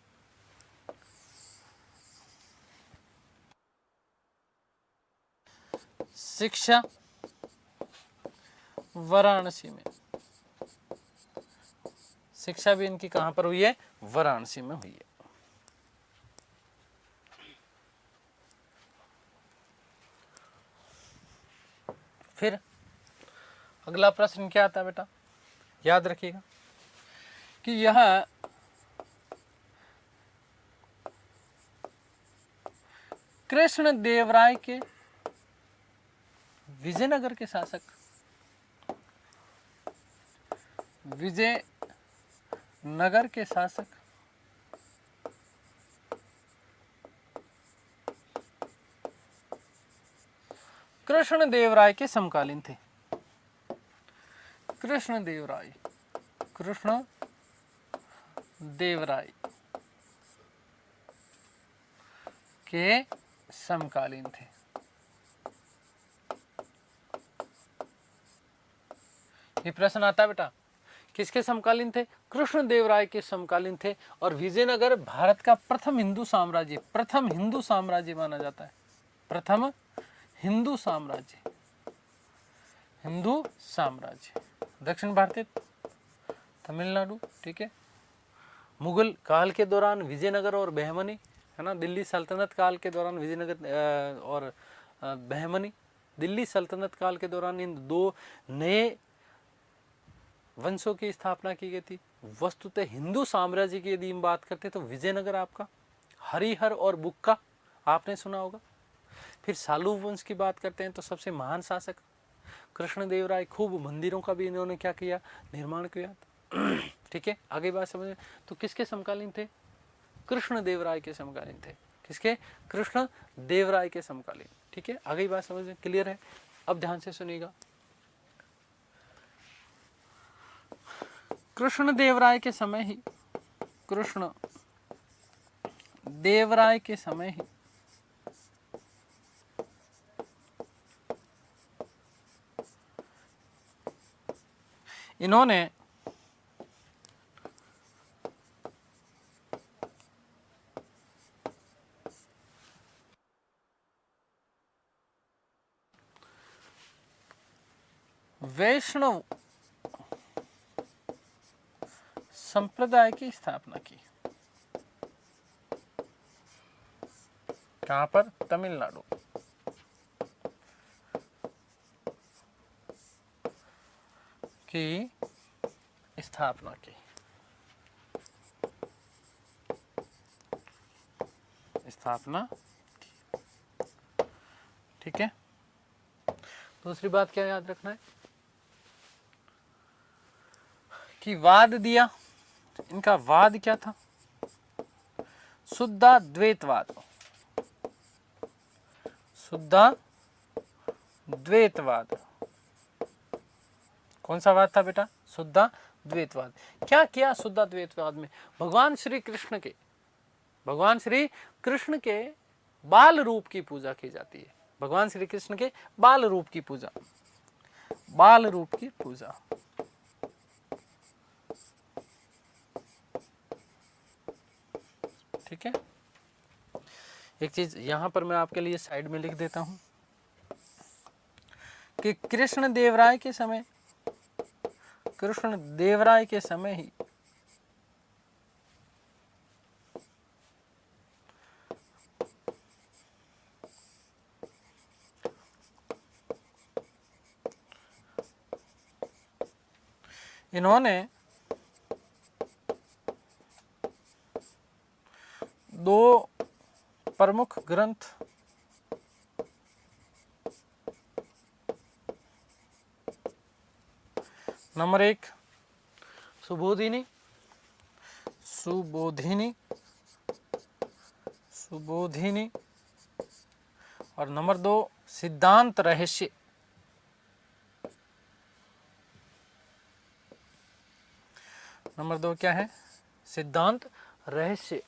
S1: शिक्षा वाराणसी में। शिक्षा भी इनकी कहां पर हुई है? वाराणसी में हुई है। फिर अगला प्रश्न क्या आता है बेटा? याद रखिएगा कि यह कृष्ण देवराय के विजयनगर के शासक, विजयनगर के शासक कृष्ण देवराय के समकालीन थे। कृष्ण देवराय के समकालीन थे। ये प्रश्न आता है बेटा, किसके समकालीन थे? कृष्णदेवराय के समकालीन थे। और विजयनगर भारत का प्रथम हिंदू साम्राज्य माना जाता है। प्रथम हिंदू साम्राज्य दक्षिण भारतीय तमिलनाडु, ठीक है। मुगल काल के दौरान विजयनगर और बहमनी, है ना, दिल्ली सल्तनत काल के दौरान विजयनगर और बहमनी, दिल्ली सल्तनत काल के दौरान इन दो नए वंशों की स्थापना की गई थी। वस्तुतः हिंदू साम्राज्य की यदि हम बात करते तो विजयनगर आपका, हरिहर और बुक्का आपने सुना होगा। फिर सालू वंश की बात करते हैं तो सबसे महान शासक कृष्णदेवराय, खूब मंदिरों का भी इन्होंने क्या किया, निर्माण किया। ठीक है, आगे बात समझ। तो किसके समकालीन थे? कृष्णदेवराय के समकालीन थे। किसके? कृष्णदेवराय के समकालीन। ठीक है, आगे बात समझ, क्लियर है? अब ध्यान से सुनिएगा। कृष्णदेवराय के समय ही इन्होंने वैष्णव संप्रदाय की स्थापना की। कहां पर? तमिलनाडु। की स्थापना की। ठीक है। दूसरी बात क्या याद रखना है कि वाद दिया। इनका वाद क्या था? शुद्धाद्वैतवाद। कौन सा वाद था बेटा? शुद्धाद्वैतवाद। क्या किया शुद्धाद्वैतवाद में? भगवान श्री कृष्ण के बाल रूप की पूजा की जाती है। भगवान श्री कृष्ण के बाल रूप की पूजा। ठीक है। एक चीज यहां पर मैं आपके लिए साइड में लिख देता हूं कि कृष्णदेवराय के समय ही इन्होंने दो प्रमुख ग्रंथ नंबर 1 सुबोधिनी और नंबर 2 सिद्धांत रहस्य। नंबर 2 क्या है? सिद्धांत रहस्य।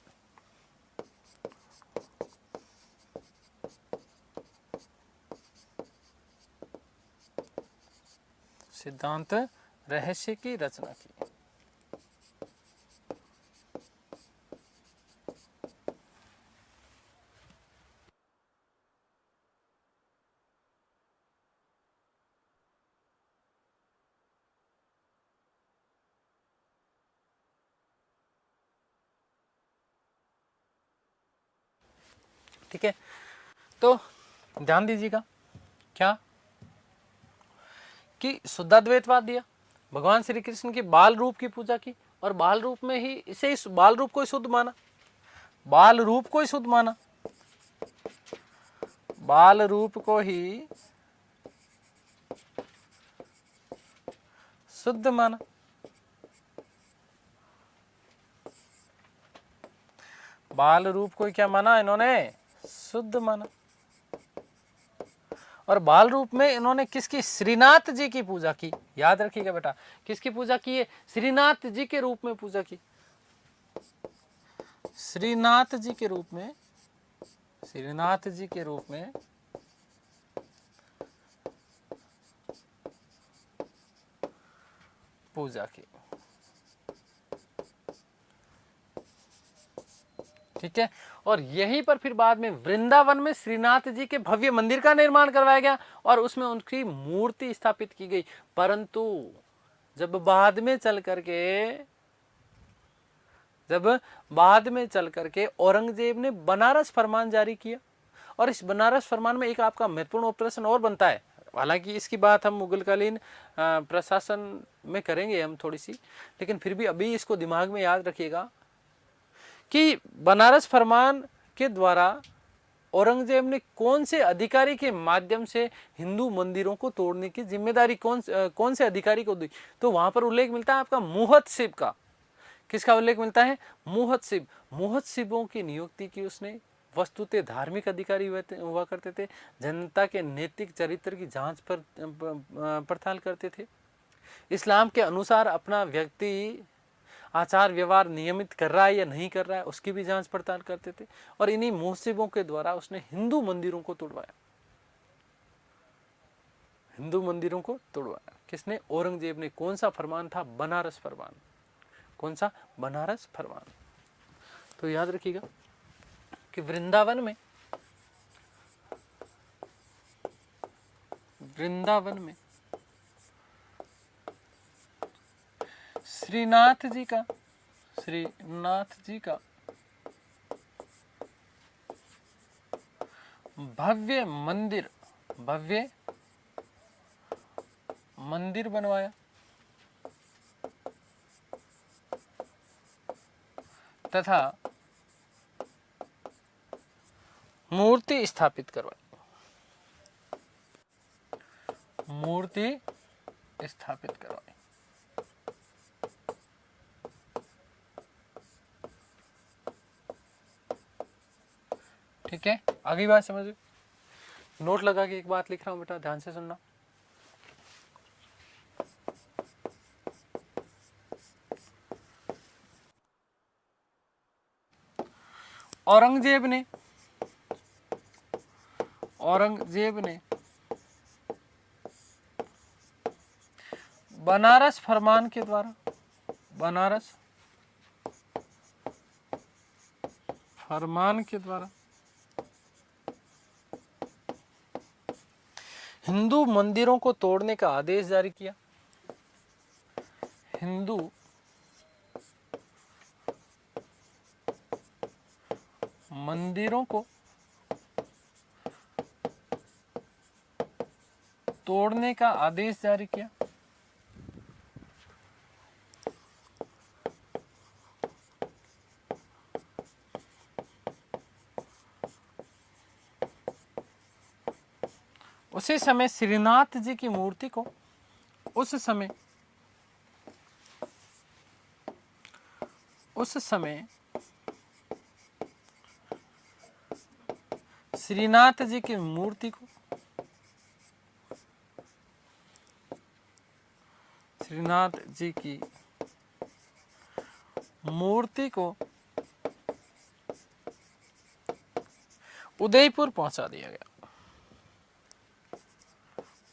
S1: सिद्धांत रहस्य की रचना की। ठीक है, तो ध्यान दीजिएगा क्या कि शुद्धाद्वैतवाद दिया, भगवान श्री कृष्ण के बाल रूप की पूजा की और बाल रूप में ही इसे इस बाल रूप को ही शुद्ध माना। बाल रूप को ही शुद्ध माना। बाल रूप को ही शुद्ध माना। बाल रूप को क्या माना इन्होंने? शुद्ध माना। और बाल रूप में इन्होंने किसकी? श्रीनाथ जी की पूजा की। याद रखिएगा बेटा, किसकी पूजा की है? श्रीनाथ जी के रूप में पूजा की। श्रीनाथ जी के रूप में, श्रीनाथ जी के रूप में पूजा की। ठीक है, और यहीं पर फिर बाद में वृंदावन में श्रीनाथ जी के भव्य मंदिर का निर्माण करवाया गया और उसमें उनकी मूर्ति स्थापित की गई। परंतु जब बाद में चल करके औरंगजेब ने बनारस फरमान जारी किया, और इस बनारस फरमान में एक आपका महत्वपूर्ण ऑपरेशन और बनता है। हालांकि इसकी बात हम मुगलकालीन प्रशासन में करेंगे हम थोड़ी सी, लेकिन फिर भी अभी इसको दिमाग में याद रखिएगा कि बनारस फरमान के द्वारा औरंगजेब ने कौन से अधिकारी के माध्यम से हिंदू मंदिरों को तोड़ने की जिम्मेदारी कौन से अधिकारी को दी। तो वहां पर उल्लेख मिलता है आपका मुहतसिब का। किसका उल्लेख मिलता है? मुहतसिब। मुहतसिबों की नियुक्ति की उसने। वस्तुतः धार्मिक अधिकारी हुआ करते थे, जनता के नैतिक चरित्र की जांच पर पड़ताल करते थे, इस्लाम के अनुसार अपना व्यक्ति आचार व्यवहार नियमित कर रहा है या नहीं कर रहा है उसकी भी जांच पड़ताल करते थे। और इन्हीं मुहतसिबों के द्वारा उसने हिंदू मंदिरों को तोड़वाया, हिंदू मंदिरों को तोड़वाया। किसने? औरंगजेब ने। कौन सा फरमान था? बनारस फरमान। कौन सा? बनारस फरमान। तो याद रखिएगा कि वृंदावन में श्रीनाथ जी का भव्य मंदिर बनवाया तथा मूर्ति स्थापित करवाई। ठीक है, आगे बात समझो। नोट लगा के एक बात लिख रहा हूं बेटा, ध्यान से सुनना। औरंगजेब ने बनारस फरमान के द्वारा हिंदू मंदिरों को तोड़ने का आदेश जारी किया। हिंदू मंदिरों को तोड़ने का आदेश जारी किया। उसी समय श्रीनाथ जी की मूर्ति को श्रीनाथ जी की मूर्ति को उदयपुर पहुंचा दिया गया।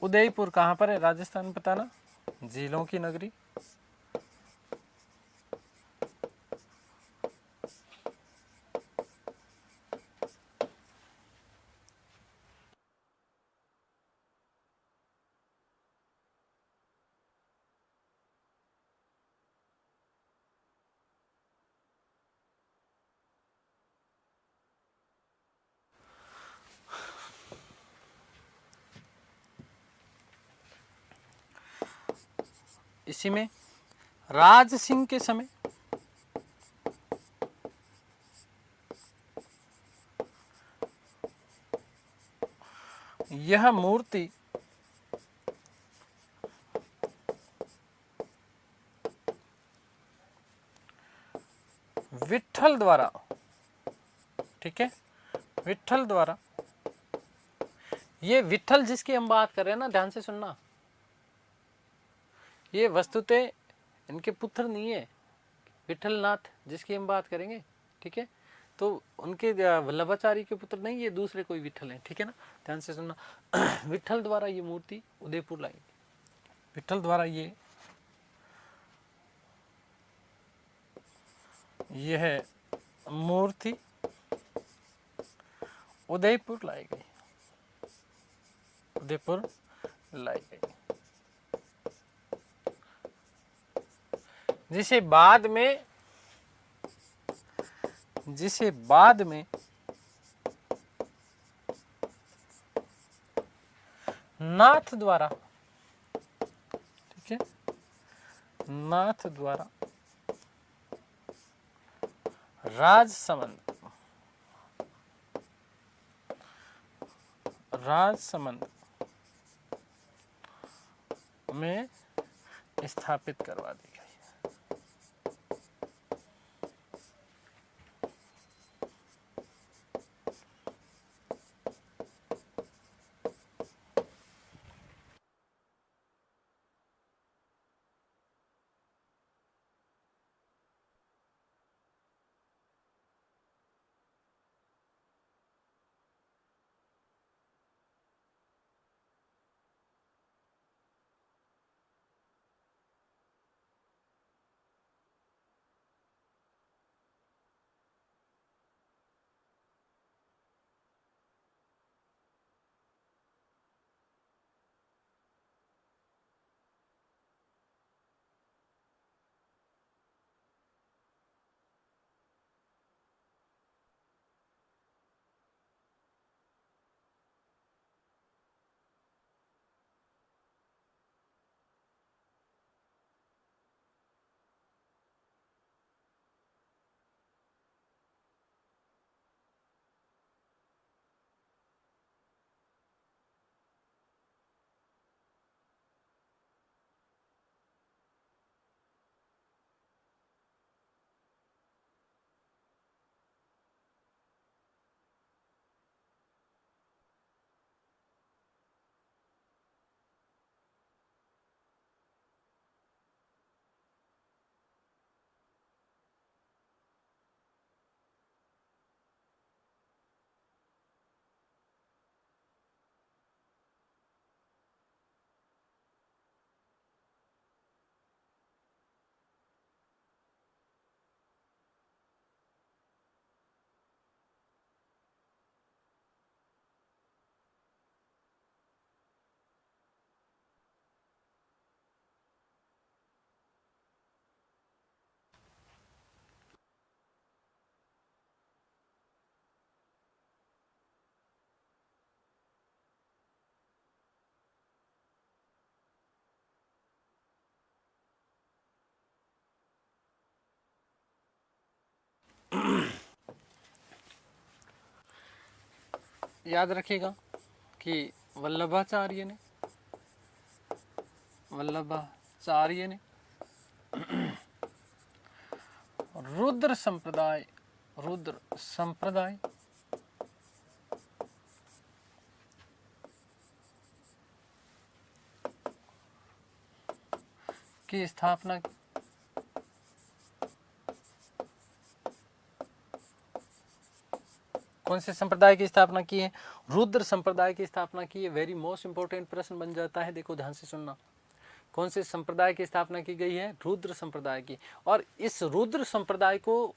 S1: उदयपुर कहां पर है? राजस्थान में, पता ना, झीलों की नगरी। इसी में राज सिंह के समय यह मूर्ति विट्ठल द्वारा, ठीक है, विट्ठल द्वारा, ये विट्ठल जिसकी हम बात कर रहे हैं ना, ध्यान से सुनना, ये वस्तुतः इनके पुत्र नहीं है। विट्ठलनाथ जिसकी हम बात करेंगे ठीक है। तो उनके वल्लभाचार्य के पुत्र नहीं, ये दूसरे कोई विठल हैं, ठीक है ना, ध्यान से सुनना। विठल द्वारा ये मूर्ति उदयपुर लाई, विठल द्वारा ये है मूर्ति उदयपुर लाई गई, उदयपुर लाई गई, जिसे बाद में नाथ द्वारा, ठीक है, नाथ द्वारा राजसमंद में स्थापित करवा दी गई। याद रखिएगा कि वल्लभाचार्य ने रुद्र संप्रदाय की स्थापना की। कौन से संप्रदाय की स्थापना की है? रुद्र संप्रदाय की स्थापना की है। वेरी मोस्ट इंपोर्टेंट प्रश्न बन जाता है, देखो ध्यान से सुनना। कौन से संप्रदाय की स्थापना की गई है? रुद्र संप्रदाय की। और इस रुद्र संप्रदाय को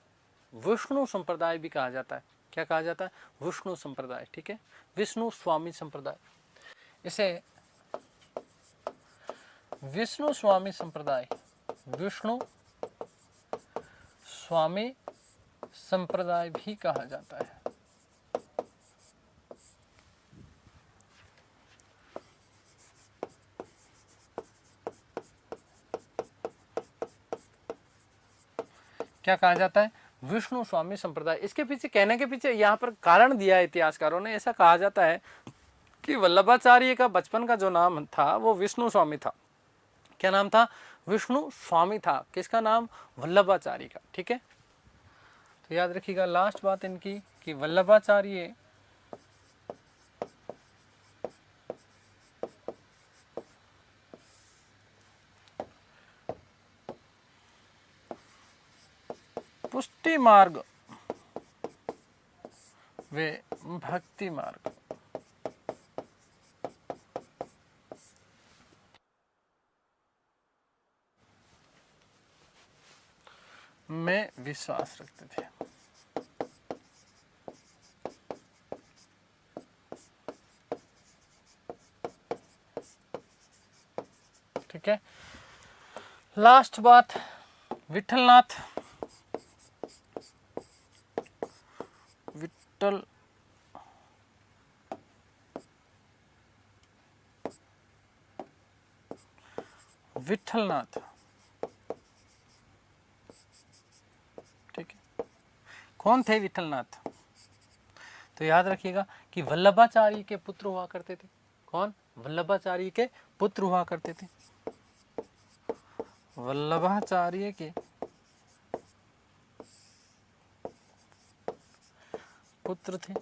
S1: विष्णु संप्रदाय भी कहा जाता है। क्या कहा जाता है? विष्णु संप्रदाय, ठीक है, विष्णु स्वामी संप्रदाय। इसे विष्णु स्वामी संप्रदाय, विष्णु स्वामी संप्रदाय भी कहा जाता है। क्या कहा जाता है? विष्णु स्वामी संप्रदाय। इसके पीछे, कहने के पीछे यहाँ पर कारण दिया है इतिहासकारों ने। ऐसा कहा जाता है कि वल्लभाचार्य का बचपन का जो नाम था वो विष्णु स्वामी था। क्या नाम था? विष्णु स्वामी था। किसका नाम? वल्लभाचार्य का, ठीक है। तो याद रखिएगा लास्ट बात इनकी कि वल्लभाचार्य पुष्टि मार्ग वे भक्ति मार्ग में विश्वास रखते थे। ठीक है, लास्ट बात, विठलनाथ, विठलनाथ, ठीक है, कौन थे विठलनाथ? तो याद रखिएगा कि वल्लभाचार्य के पुत्र हुआ करते थे। कौन? वल्लभाचार्य के पुत्र हुआ करते थे। वल्लभाचार्य के पुत्र थे।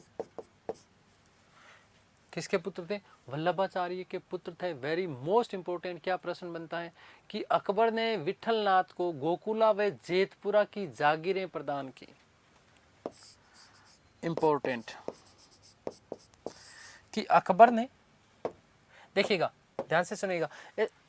S1: किसके पुत्र थे? वल्लभाचार्य के पुत्र थे। वेरी मोस्ट इंपोर्टेंट क्या प्रश्न बनता है कि अकबर ने विठलनाथ को गोकुला व जेतपुरा की जागीरें प्रदान की। इंपॉर्टेंट कि अकबर ने, देखिएगा ध्यान से सुनिएगा,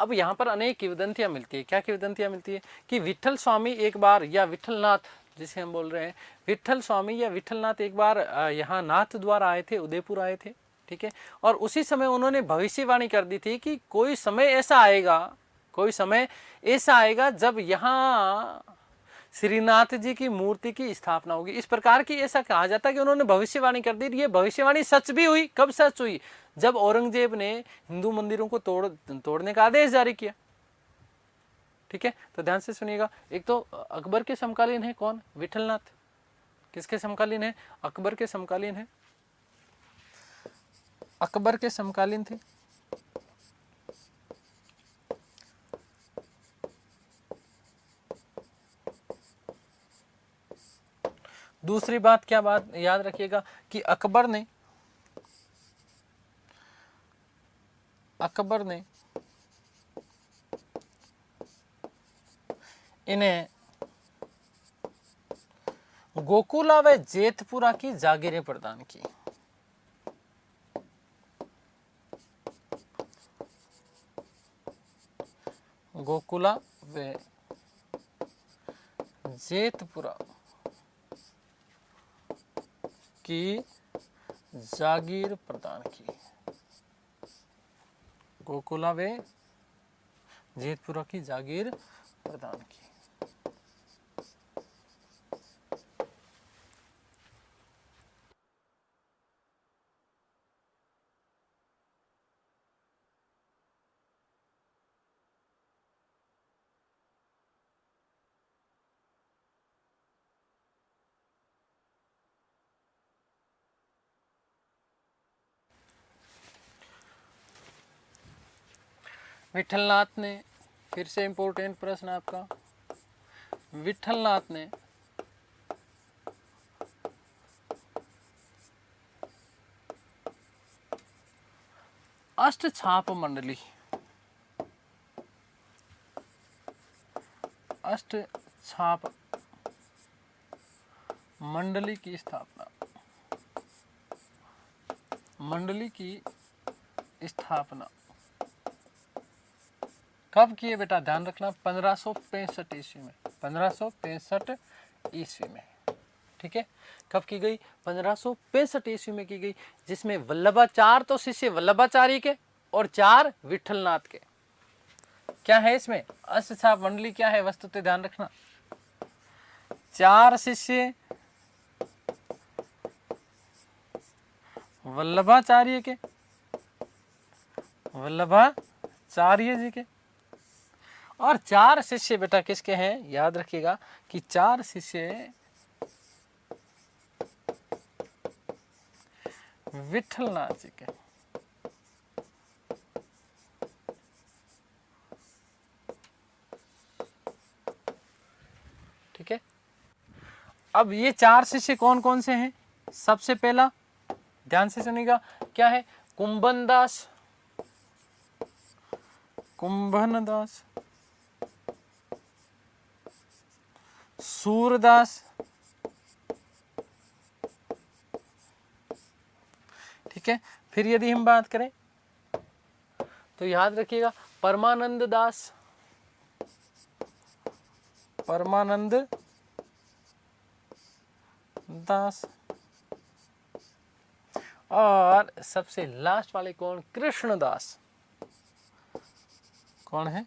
S1: अब यहाँ पर अनेक किंवदंतियां मिलती है। क्या किंवदंतियां मिलती है कि विठल स्वामी एक बार, या विठलनाथ जिसे हम बोल रहे हैं, विठल स्वामी या विठलनाथ एक बार यहाँ नाथ द्वारा आए थे, उदयपुर आए थे। ठीक है, और उसी समय उन्होंने भविष्यवाणी कर दी थी कि कोई समय ऐसा आएगा, कोई समय ऐसा आएगा जब यहाँ श्रीनाथ जी की मूर्ति की स्थापना होगी। इस प्रकार की ऐसा कहा जाता है कि उन्होंने भविष्यवाणी कर दी। ये भविष्यवाणी सच भी हुई। कब सच हुई? जब औरंगजेब ने हिंदू मंदिरों को तोड़ने का आदेश जारी किया। ठीक है, तो ध्यान से सुनिएगा। एक तो अकबर के समकालीन है कौन? विठलनाथ। किसके समकालीन है? अकबर के समकालीन है। अकबर के समकालीन थे। दूसरी बात क्या बात याद रखिएगा कि अकबर ने इन्हें गोकुला व जेतपुरा की जागीरें प्रदान की। गोकुला व जेतपुरा की जागीर प्रदान की। गोकुला व जेतपुरा की जागीर प्रदान की। विठलनाथ ने, फिर से इंपॉर्टेंट प्रश्न आपका, विठलनाथ ने अष्टछाप मंडली, अष्टछाप मंडली की स्थापना, मंडली की स्थापना कब किए बेटा? ध्यान रखना, 1565 ईस्वी में। 1565 ईस्वी में। ठीक है, कब की गई? 1565 ईस्वी में की गई, जिसमें वल्लभाचार्य तो शिष्य वल्लभाचार्य के और 4 विठलनाथ के। क्या है इसमें? अष्टछाप मंडली क्या है वस्तुतः ध्यान रखना, 4 शिष्य वल्लभाचार्य के, वल्लभाचार्य जी के, और 4 शिष्य बेटा किसके हैं? याद रखिएगा कि 4 शिष्य विठलनाथ जी के। ठीक है, अब ये 4 शिष्य कौन कौन से हैं? सबसे पहला ध्यान से सुनिएगा, क्या है? कुंभनदास, कुंभनदास, सूरदास, ठीक है। फिर यदि हम बात करें तो याद रखिएगा परमानंद दास, परमानंद दास, और सबसे लास्ट वाले कौन, कृष्णदास। कौन है,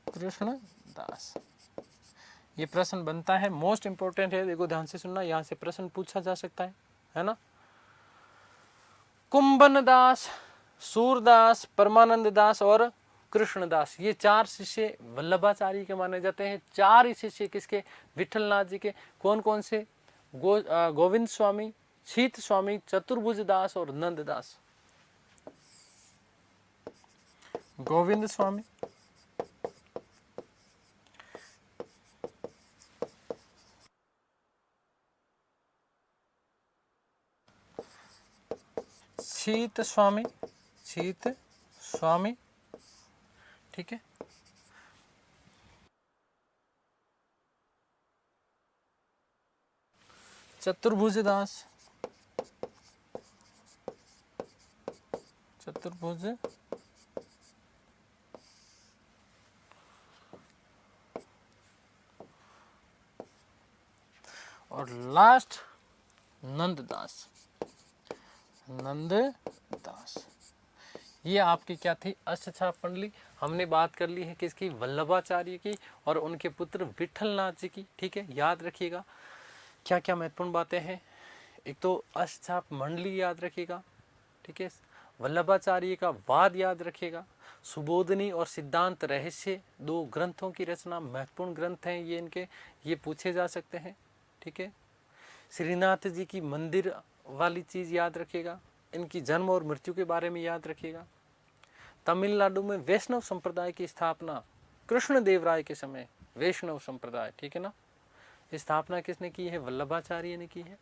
S1: कृष्णदास। ये प्रश्न बनता है, मोस्ट इंपोर्टेंट है, देखो ध्यान से सुनना, यहां से प्रश्न पूछा जा सकता है ना। कुंभन दास, सूरदास, परमानंद दास और कृष्णदास, ये 4 शिष्य वल्लभाचार्य के माने जाते हैं। 4 ही शिष्य किसके, विठलनाथ जी के। कौन कौन से, गोविंद स्वामी, शीत स्वामी, चतुर्भुज दास और नंद दास। गोविंद स्वामी, शीत स्वामी, शीत स्वामी, ठीक है। चतुर्भुज दास, चतुर्भुज और लास्ट नंददास, नंददास। ये आपकी क्या थी, अष्टछाप मंडली। हमने बात कर ली है किसकी, वल्लभाचार्य की और उनके पुत्र विठलनाथ जी की, ठीक है। याद रखिएगा क्या क्या महत्वपूर्ण बातें हैं। एक तो अष्टछाप मंडली याद रखिएगा, ठीक है। वल्लभाचार्य का वाद याद रखिएगा। सुबोधनी और सिद्धांत रहस्य 2 ग्रंथों की रचना, महत्वपूर्ण ग्रंथ हैं ये इनके, ये पूछे जा सकते हैं, ठीक है। श्रीनाथ जी की मंदिर वाली चीज़ याद रखिएगा। इनकी जन्म और मृत्यु के बारे में याद रखिएगा। तमिलनाडु में वैष्णव संप्रदाय की स्थापना कृष्णदेव राय के समय, वैष्णव संप्रदाय, ठीक है ना, स्थापना किसने की है, वल्लभाचार्य ने की है।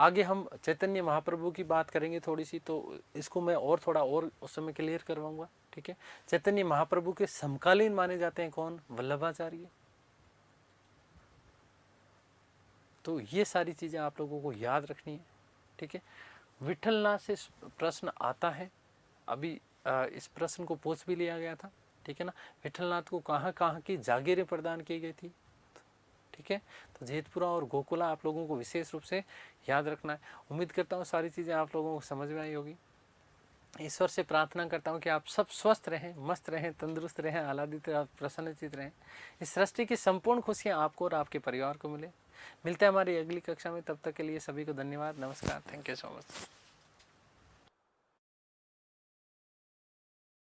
S1: आगे हम चैतन्य महाप्रभु की बात करेंगे थोड़ी सी, तो इसको मैं और थोड़ा और उस समय क्लियर करवाऊंगा, ठीक है। चैतन्य महाप्रभु के समकालीन माने जाते हैं कौन, वल्लभाचार्य। तो ये सारी चीजें आप लोगों को याद रखनी है, ठीक है। विठलनाथ से प्रश्न आता है, अभी इस प्रश्न को पूछ भी लिया गया था, ठीक है ना। विठलनाथ को कहाँ कहाँ की जागीरें प्रदान की गई थी, ठीक है। तो जेतपुरा और गोकुला आप लोगों को विशेष रूप से याद रखना है। उम्मीद करता हूँ सारी चीज़ें आप लोगों को समझ में आई होगी। ईश्वर से प्रार्थना करता हूँ कि आप सब स्वस्थ रहें, मस्त रहें, तंदुरुस्त रहें, आह्लादित प्रसन्नचित रहें। इस सृष्टि की संपूर्ण खुशियाँ आपको और आपके परिवार को मिले। मिलते हैं हमारी अगली कक्षा में, तब तक के लिए सभी को धन्यवाद, नमस्कार, थैंक यू सो मच।